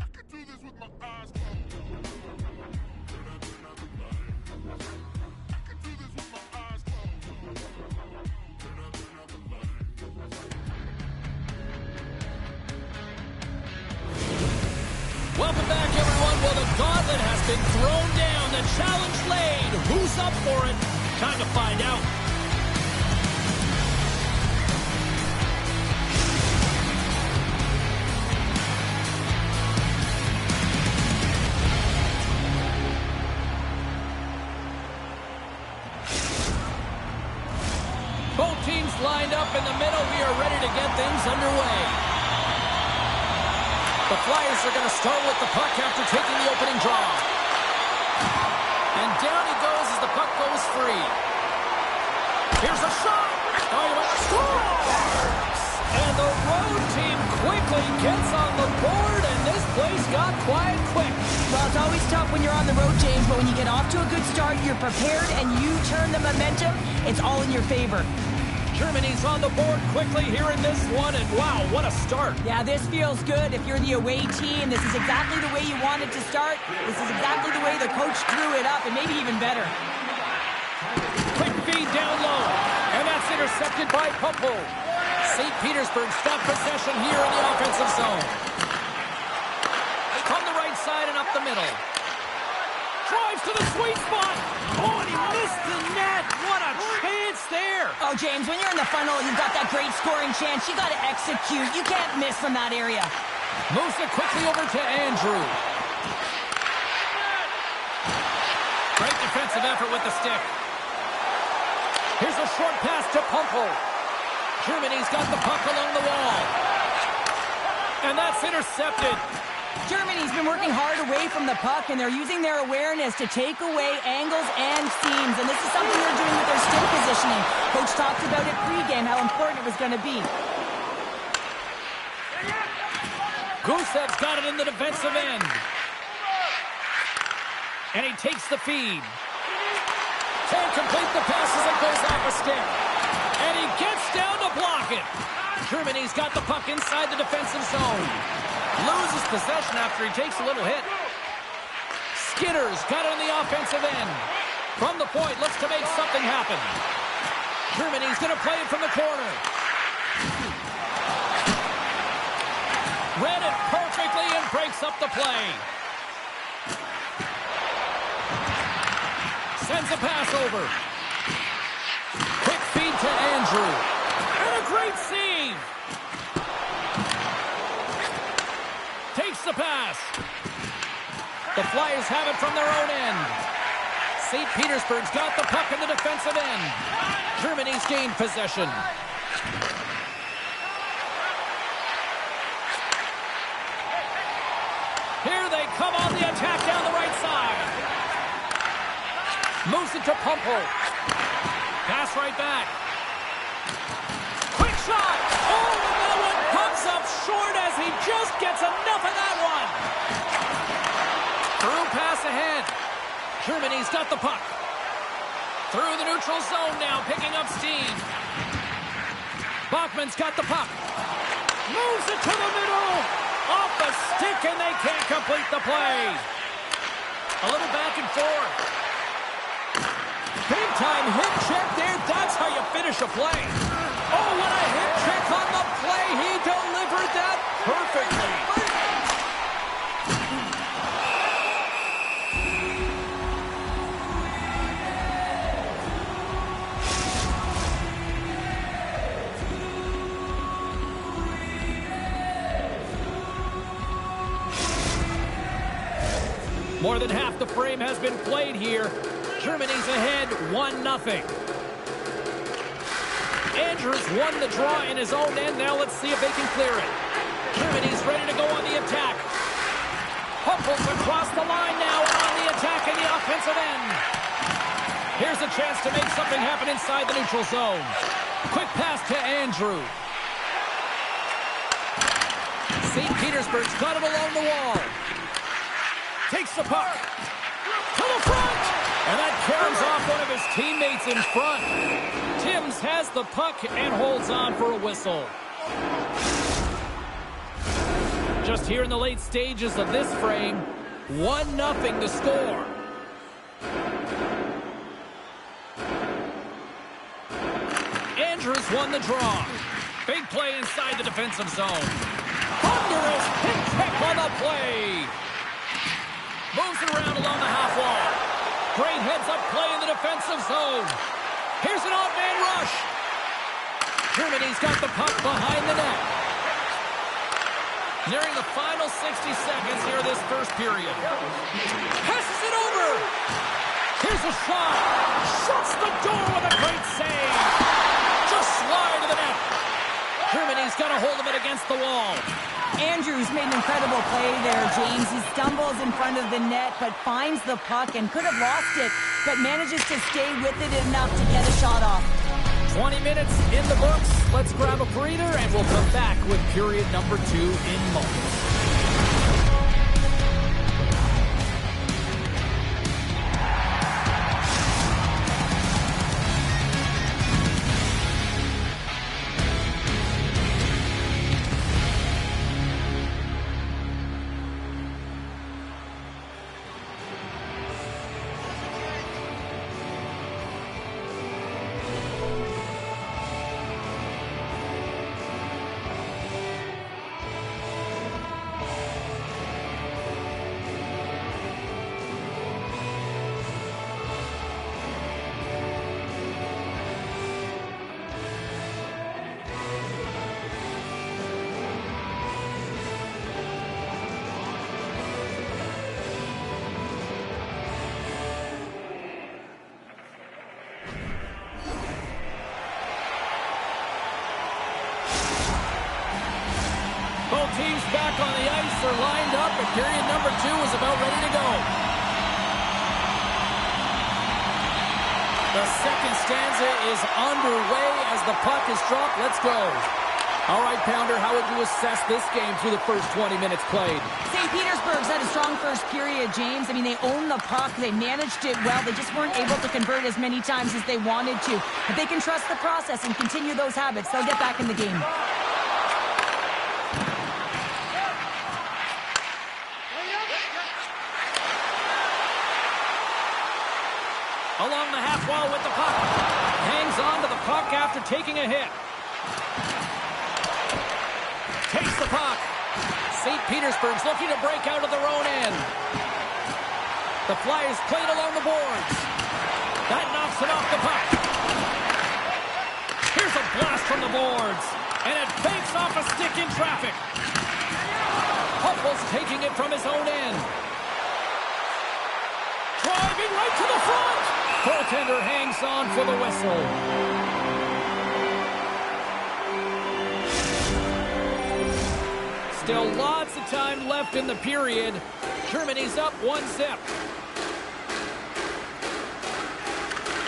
I can do this with my eyes closed. Turn out the light. I can do this with my eyes closed. Turn out the light. Welcome back, everyone. Well, the gauntlet has been thrown down. The challenge laid. Who's up for it? Time to find out. Both teams lined up in the middle. We are ready to get things underway. The Flyers are going to start with the puck after taking the opening draw. And down he goes as the puck goes free. Here's a shot. Scores! And the road team quickly gets on the board, and this place got quiet quick. Well, it's always tough when you're on the road, James, but when you get off to a good start, you're prepared, and you turn the momentum, it's all in your favor. Germany's on the board quickly here in this one, and wow, what a start. Yeah, this feels good. If you're the away team, this is exactly the way you wanted to start. This is exactly the way the coach drew it up, and maybe even better. Quick feed down low, and that's intercepted by Popo. St. Petersburg's got possession here in the offensive zone. From the right side and up the middle. Drives to the sweet spot. Oh, and he missed the net. What a chance there. Oh, James, when you're in the funnel, you've got that great scoring chance. You got to execute. You can't miss from that area. Moves it quickly over to Andrew. Great defensive effort with the stick. Here's a short pass to Pumple. Germany's got the puck along the wall. And that's intercepted. Germany's been working hard away from the puck, and they're using their awareness to take away angles and seams. And this is something they're doing with their stick positioning. Coach talked about it pregame, how important it was going to be. Gusev's got it in the defensive end. And he takes the feed. Can't complete the pass as it goes off a stick. And he gets down to block it. Germany's got the puck inside the defensive zone. Loses possession after he takes a little hit. Skinner's got it on the offensive end. From the point, looks to make something happen. Germany's going to play it from the corner. Read it perfectly and breaks up the play. Sends a pass over. Quick feed to Andrew. And a great save. Takes the pass. The Flyers have it from their own end. St. Petersburg's got the puck in the defensive end. Germany's gained possession. Here they come on the attack down the right side. Moves it to Pumple. Pass right back. Quick shot. Oh, and that one comes up short as he just gets enough of that one. Through pass ahead. Germany's got the puck. Through the neutral zone now, picking up steam. Bachman's got the puck. Moves it to the middle. Off the stick, and they can't complete the play. A little back and forth. Big time hit check there. That's how you finish a play. Oh, what a hit check on the play. He delivered that perfectly. More than half the frame has been played here. Germany's ahead 1-0. Andrews won the draw in his own end. Now let's see if they can clear it. Germany's ready to go on the attack. Humples across the line now on the attack in the offensive end. Here's a chance to make something happen inside the neutral zone. Quick pass to Andrew. St. Petersburg's got it along the wall. Takes the puck to the front, and that carries off one of his teammates in front. Timms has the puck and holds on for a whistle. Just here in the late stages of this frame, 1-0 to score. Andrews won the draw. Big play inside the defensive zone. Thunderous hit check on the play. Moves it around along the half wall. Great heads-up play in the defensive zone. Here's an odd man rush. Germany's got the puck behind the net. Nearing the final 60 seconds here this first period. Passes it over. Here's a shot. Shuts the door with a great save. Just slide to the net. Germany's got a hold of it against the wall. Andrews made an incredible play there, James. He stumbles in front of the net, but finds the puck and could have lost it, but manages to stay with it enough to get a shot off. 20 minutes in the books. Let's grab a breather, and we'll come back with period number 2 in moments. teams back on the ice. They're lined up, and period number 2 is about ready to go. The second stanza is underway as the puck is dropped. Let's go. All right, Pounder, how would you assess this game through the first 20 minutes played? St. Petersburg's had a strong first period, James. I mean, they owned the puck. They managed it well. They just weren't able to convert as many times as they wanted to. But they can trust the process and continue those habits. They'll get back in the game. Along the half wall with the puck. Hangs on to the puck after taking a hit. Takes the puck. St. Petersburg's looking to break out of their own end. The Flyers played along the boards. That knocks it off the puck. Here's a blast from the boards. And it fakes off a stick in traffic. Huppel's taking it from his own end. Driving right to the front. Goaltender hangs on for the whistle. Still lots of time left in the period. Germany's up 1-0.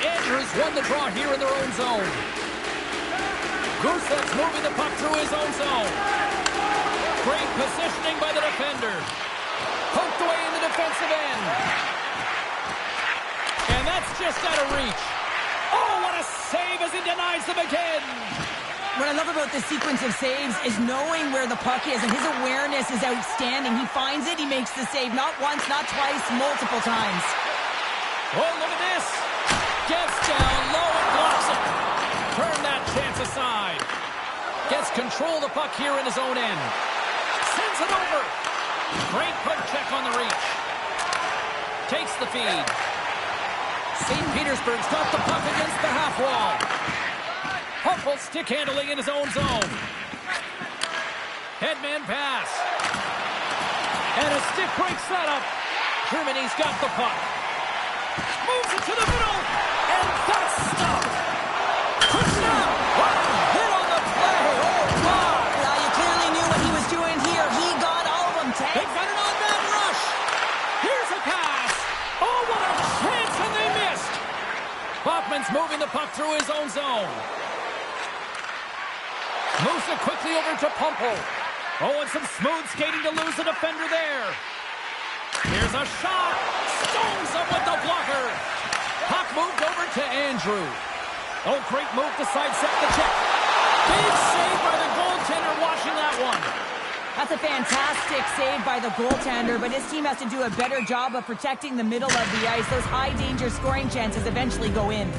Andrews won the draw here in their own zone. Gusev's moving the puck through his own zone. Great positioning by the defender. Poked away in the defensive end. And that's just out of reach. Oh, what a save as he denies them again. What I love about this sequence of saves is knowing where the puck is, and his awareness is outstanding. He finds it, he makes the save. Not once, not twice, multiple times. Oh, look at this. Gets down low and blocks it. Turn that chance aside. Gets control of the puck here in his own end. Sends it over. Great puck check on the reach. Takes the feed. St. Petersburg's got the puck against the half wall. Huppel stick handling in his own zone. Headman pass. And a stick break setup. Germany's got the puck. Moves it to the middle. And that's stopped. Pushed out. Hit on the play. Oh, God. Now, you clearly knew what he was doing here. He got all of them, Ted. They've got an on-man rush. Here's a pass. Oh, what a chance, and they missed. Bachman's moving the puck through his own zone. Moves it quickly over to Pumpel. Oh, and some smooth skating to lose the defender there. Here's a shot. Stones up with the blocker. Puck moved over to Andrew. Oh, great move to sidestep the check. Big save by the goaltender watching that one. That's a fantastic save by the goaltender, but his team has to do a better job of protecting the middle of the ice. Those high-danger scoring chances eventually go in.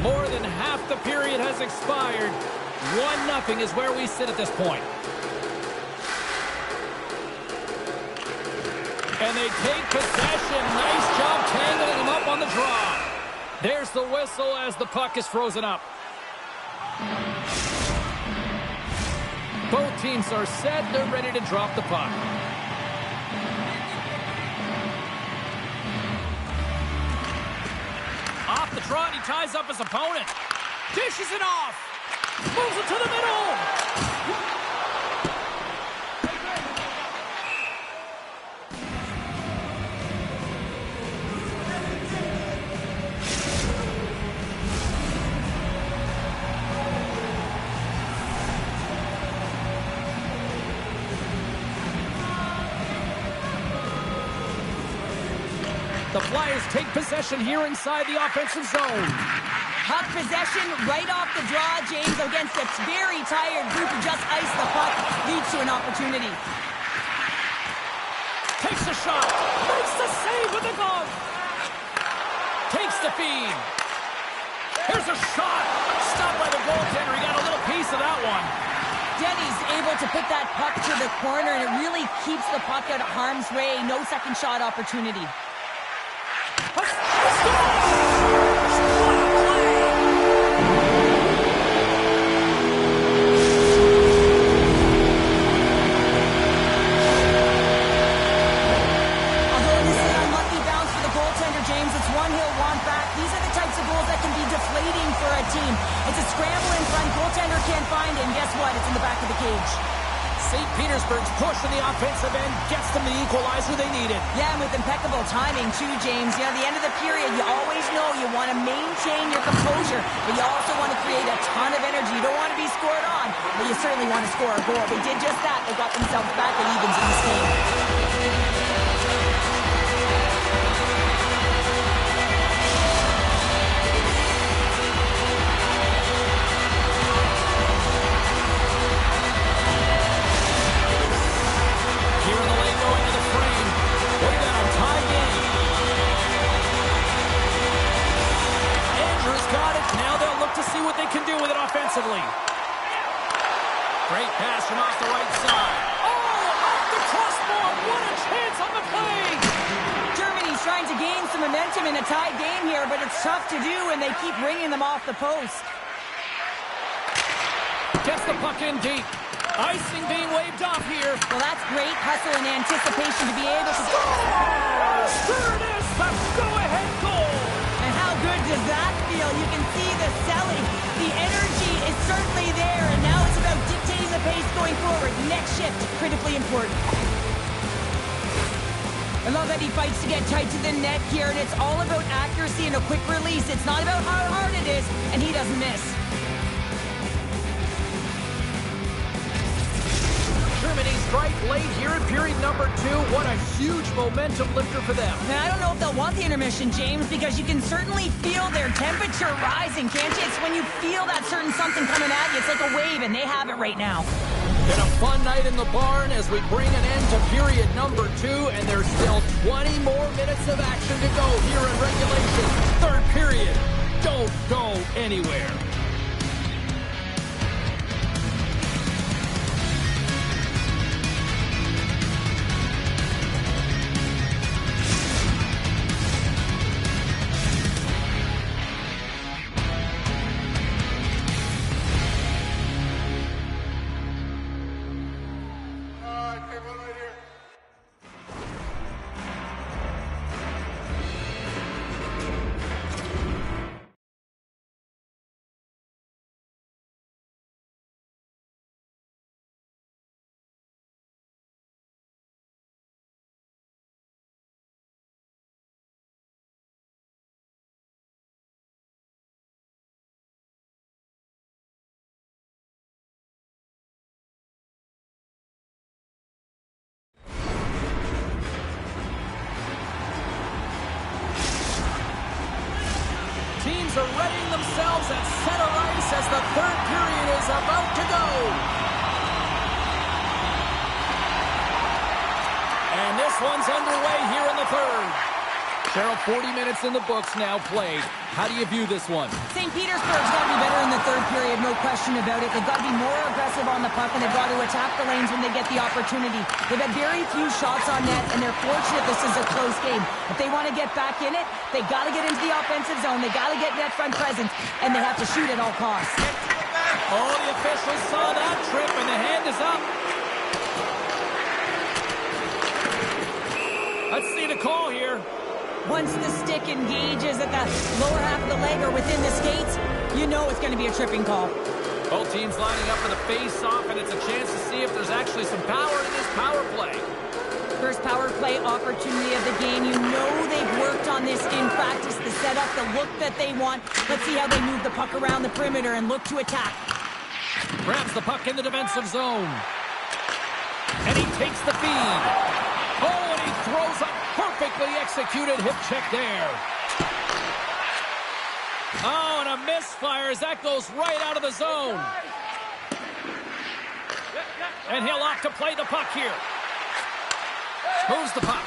More than half the period has expired. 1-0 is where we sit at this point. And they take possession. Nice job tangling them up on the draw. There's the whistle as the puck is frozen up. Both teams are set. They're ready to drop the puck. Off the draw, and he ties up his opponent. Dishes it off. Moves it to the middle. The Flyers take possession here inside the offensive zone. Puck possession right off the draw, James, against a very tired group who just iced the puck, leads to an opportunity. Takes a shot. Makes the save with the glove. Takes the feed. Here's a shot. Stopped by the goaltender. He got a little piece of that one. Denny's able to put that puck to the corner, and it really keeps the puck out of harm's way. No second shot opportunity. Team. It's a scramble in front. Goaltender can't find it. And guess in the offensive end gets them the equalizer they needed. Yeah, and with impeccable timing, too, James. You know, at the end of the period, you always know you want to maintain your composure, but you also want to create a ton of energy. You don't want to be scored on, but you certainly want to score a goal. They did just that. They got themselves back at evens in this game. To see what they can do with it offensively. Great pass from off the right side. Oh, off the crossbar. What a chance on the play. Germany's trying to gain some momentum in a tied game here, but it's tough to do when they keep ringing them off the post. Gets the puck in deep. Icing being waved off here. Well, that's great hustle and anticipation to be able to score. Sure it is. The go-ahead goal. And how good does that feel? You can see the selling. The energy is certainly there, and now it's about dictating the pace going forward. Next shift, critically important. I love that he fights to get tight to the net here, and it's all about accuracy and a quick release. It's not about how hard it is, and he doesn't miss. Germany's right late here in period number 2. What a huge momentum lifter for them. Now, I don't know if they'll want the intermission, James, because you can certainly feel their temperature rising, can't you? It's when you feel that certain something coming at you. It's like a wave, and they have it right now. Been a fun night in the barn as we bring an end to period number 2, and there's still 20 more minutes of action to go here in regulation. Third period. Don't go anywhere. Teams are readying themselves at center ice as the third period is about to go. And this one's underway here in the third. Cheryl, 40 minutes in the books now played. How do you view this one? St. Petersburg's got to be better in the third period, no question about it. They've got to be more aggressive on the puck, and they've got to attack the lanes when they get the opportunity. They've had very few shots on net, and they're fortunate this is a close game. If they want to get back in it, they got to get into the offensive zone. They got to get net front presence, and they have to shoot at all costs. Oh, the officials saw that trip, and the hand is up. Let's see the call here. Once the stick engages at the lower half of the leg or within the skates, you know it's going to be a tripping call. Both teams lining up for the face-off, and it's a chance to see if there's actually some power in this power play. First power play opportunity of the game. You know they've worked on this in practice, the setup, the look that they want. Let's see how they move the puck around the perimeter and look to attack. Grabs the puck in the defensive zone. And he takes the feed. Oh, and he throws a perfectly executed hip check there. Oh, and a misfire as that goes right out of the zone. And he'll opt to play the puck here. Moves the puck.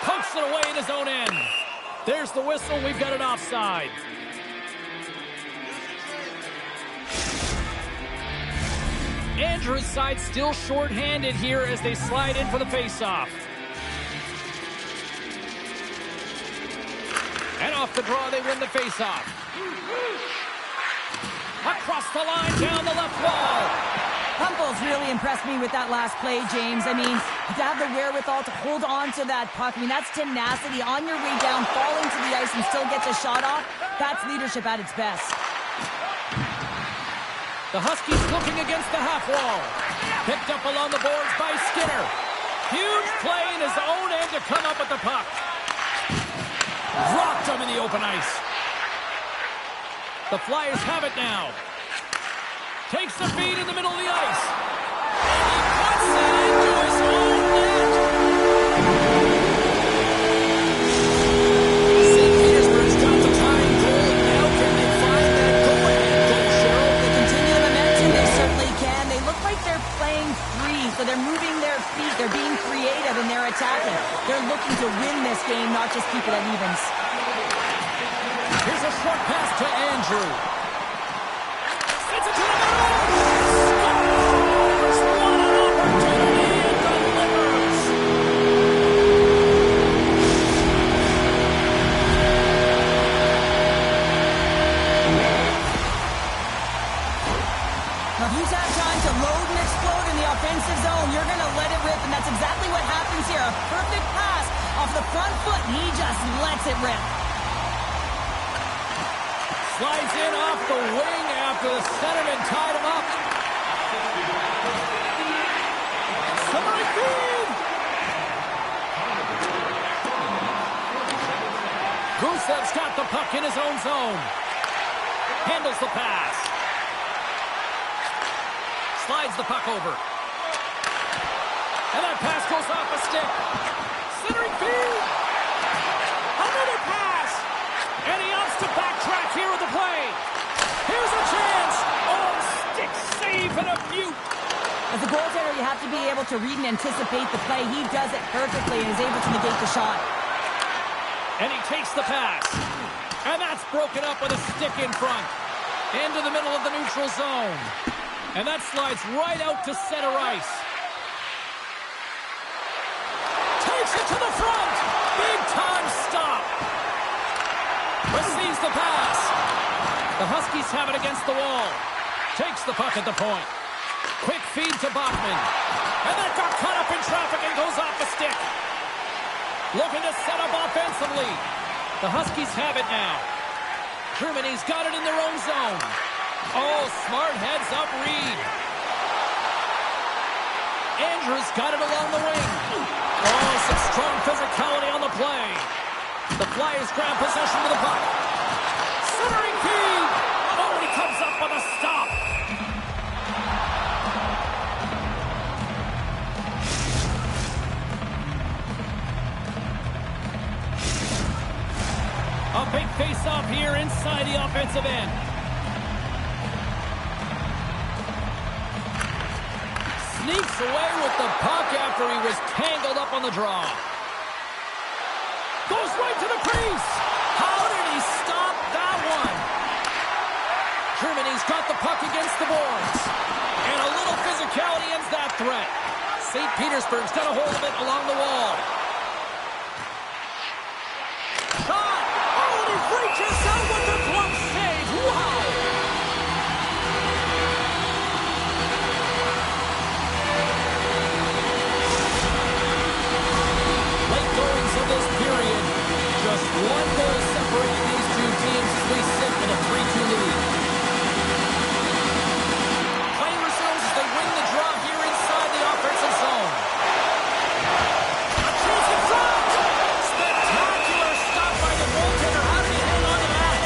Pokes it away in his own end. There's the whistle. We've got an offside. Andrews' side still short-handed here as they slide in for the face-off. And off the draw, they win the face-off. Across the line, down the left wall. Humpel's really impressed me with that last play, James. I mean, to have the wherewithal to hold on to that puck, I mean, that's tenacity. On your way down, falling to the ice and still gets a shot off. That's leadership at its best. The Huskies looking against the half wall. Picked up along the boards by Skinner. Huge play in his own end to come up with the puck. Dropped him in the open ice. The Flyers have it now. Takes the feed in the middle of the ice. And he puts it into his own net. St. Petersburg's got the tying goal. Now can they find that go-ahead goal, Cheryl? They continue the momentum. They certainly can. They look like they're playing free, so they're moving their feet. They're being creative and they're attacking. They're looking to win this game, not just keep it at evens. Here's a short pass to Andrew. Sends it to the middle. Scores! What an opportunity and delivers. Now, if you've had time to load and explode in the offensive zone, you're going to let it rip, and that's exactly what happens here. A perfect pass off the front foot, and he just lets it rip. Slides in off the wing after the centerman tied him up. Somebody feed! Gusev's got the puck in his own zone. Handles the pass. Slides the puck over. And that pass goes off a stick. Centering feed! Another pass! And he opts to backtrack here with the play. Here's a chance. Oh, stick save and a beaut. As a goaltender, you have to be able to read and anticipate the play. He does it perfectly and is able to negate the shot. And he takes the pass. And that's broken up with a stick in front. Into the middle of the neutral zone. And that slides right out to center ice. Takes it to the front. Big time stop. Receives the pass. The Huskies have it against the wall. Takes the puck at the point. Quick feed to Bachman. And that got caught up in traffic and goes off the stick. Looking to set up offensively. The Huskies have it now. Germany's got it in their own zone. Oh, smart heads up read. Andrews got it along the wing. Oh, some strong physicality on the play. The Flyers grab possession with the puck. Centering feed. Oh, and he comes up with a stop. A big face-off here inside the offensive end. Sneaks away with the puck after he was tangled up on the draw. Goes right to the crease. How did he stop that one? Germany's got the puck against the boards. And a little physicality ends that threat. St. Petersburg's got a hold of it along the wall. Shot! Oh, and he reaches out with the glove save. Wow! Late goings of this period. Just one goal separating these two teams as we sit in a 3-2 lead. Playing themselves as they win the draw here inside the offensive zone. A chance in front! Spectacular stop by the goaltender. How did he hang on to that?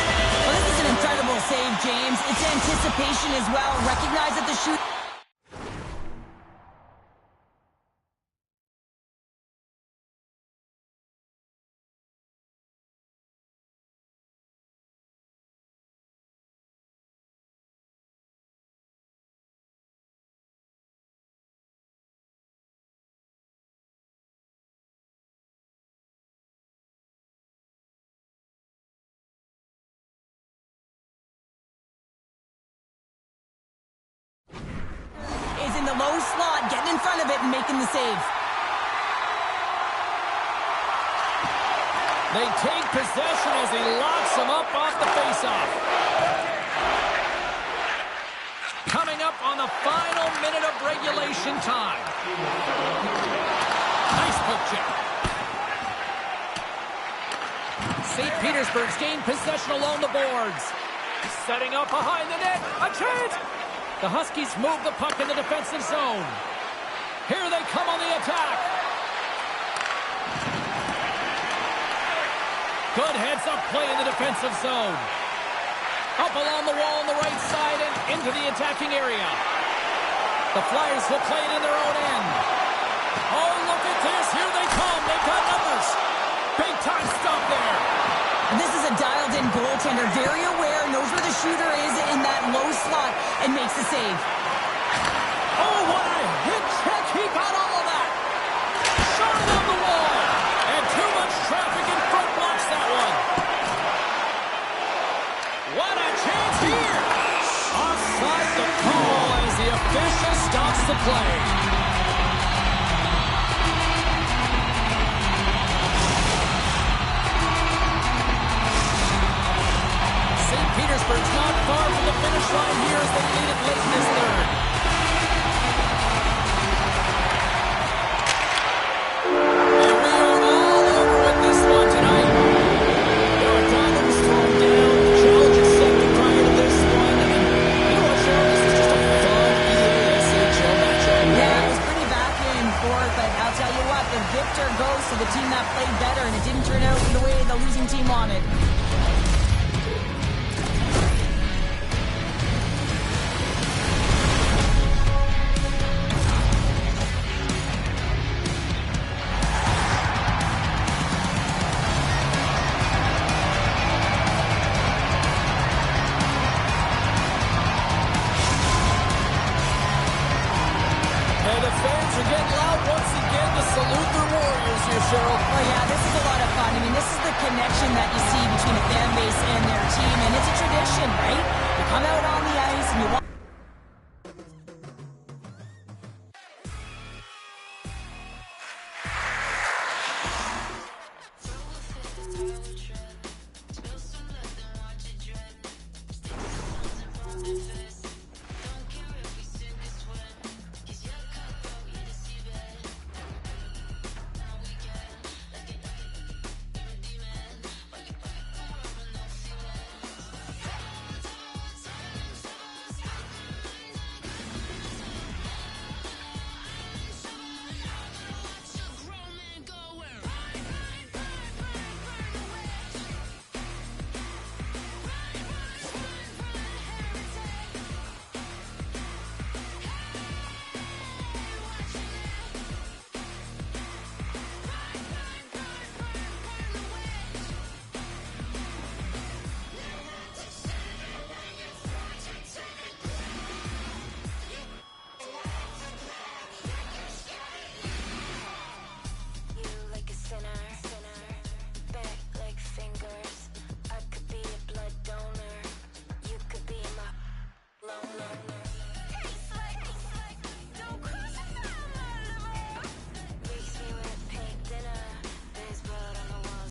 Well, this is an incredible save, James. It's anticipation as well. Recognize that the shoot... is in the low slot, getting in front of it and making the save. They take possession as he locks him up off the faceoff. Coming up on the final minute of regulation time. Nice poke check. St. Petersburg's gained possession along the boards. Setting up behind the net. A chance! The Huskies move the puck in the defensive zone. Good heads-up play in the defensive zone. Up along the wall on the right side and into the attacking area. The Flyers will play it in their own end. Oh, look at this. Here they come. They've got numbers. Big time stop there. And this is a dialed-in goaltender, very aware, knows where the shooter is in that low slot, and makes the save. Oh, what a hit check. He got all of that. Shot it on the wall. And too much traffic in front blocks that one. What a chance here. Offside the call as the official stops the play. St. Petersburg's not far from the finish line here as they lead it late in this third. And we are all over with this one tonight. There are diamonds thrown down, the challenge accepted prior to this one. And you know what, Cheryl, this is just a fun EASHL matchup. Yeah, it was pretty back and forth, but I'll tell you what, the victor goes to the team that played better, and it didn't turn out the way the losing team wanted. And the fans are getting loud once again to salute their Warriors here, Cheryl. Oh yeah, this is a lot of fun. I mean, this is the connection that you see between a fan base and their team, and it's a tradition, right? You come out on the ice and you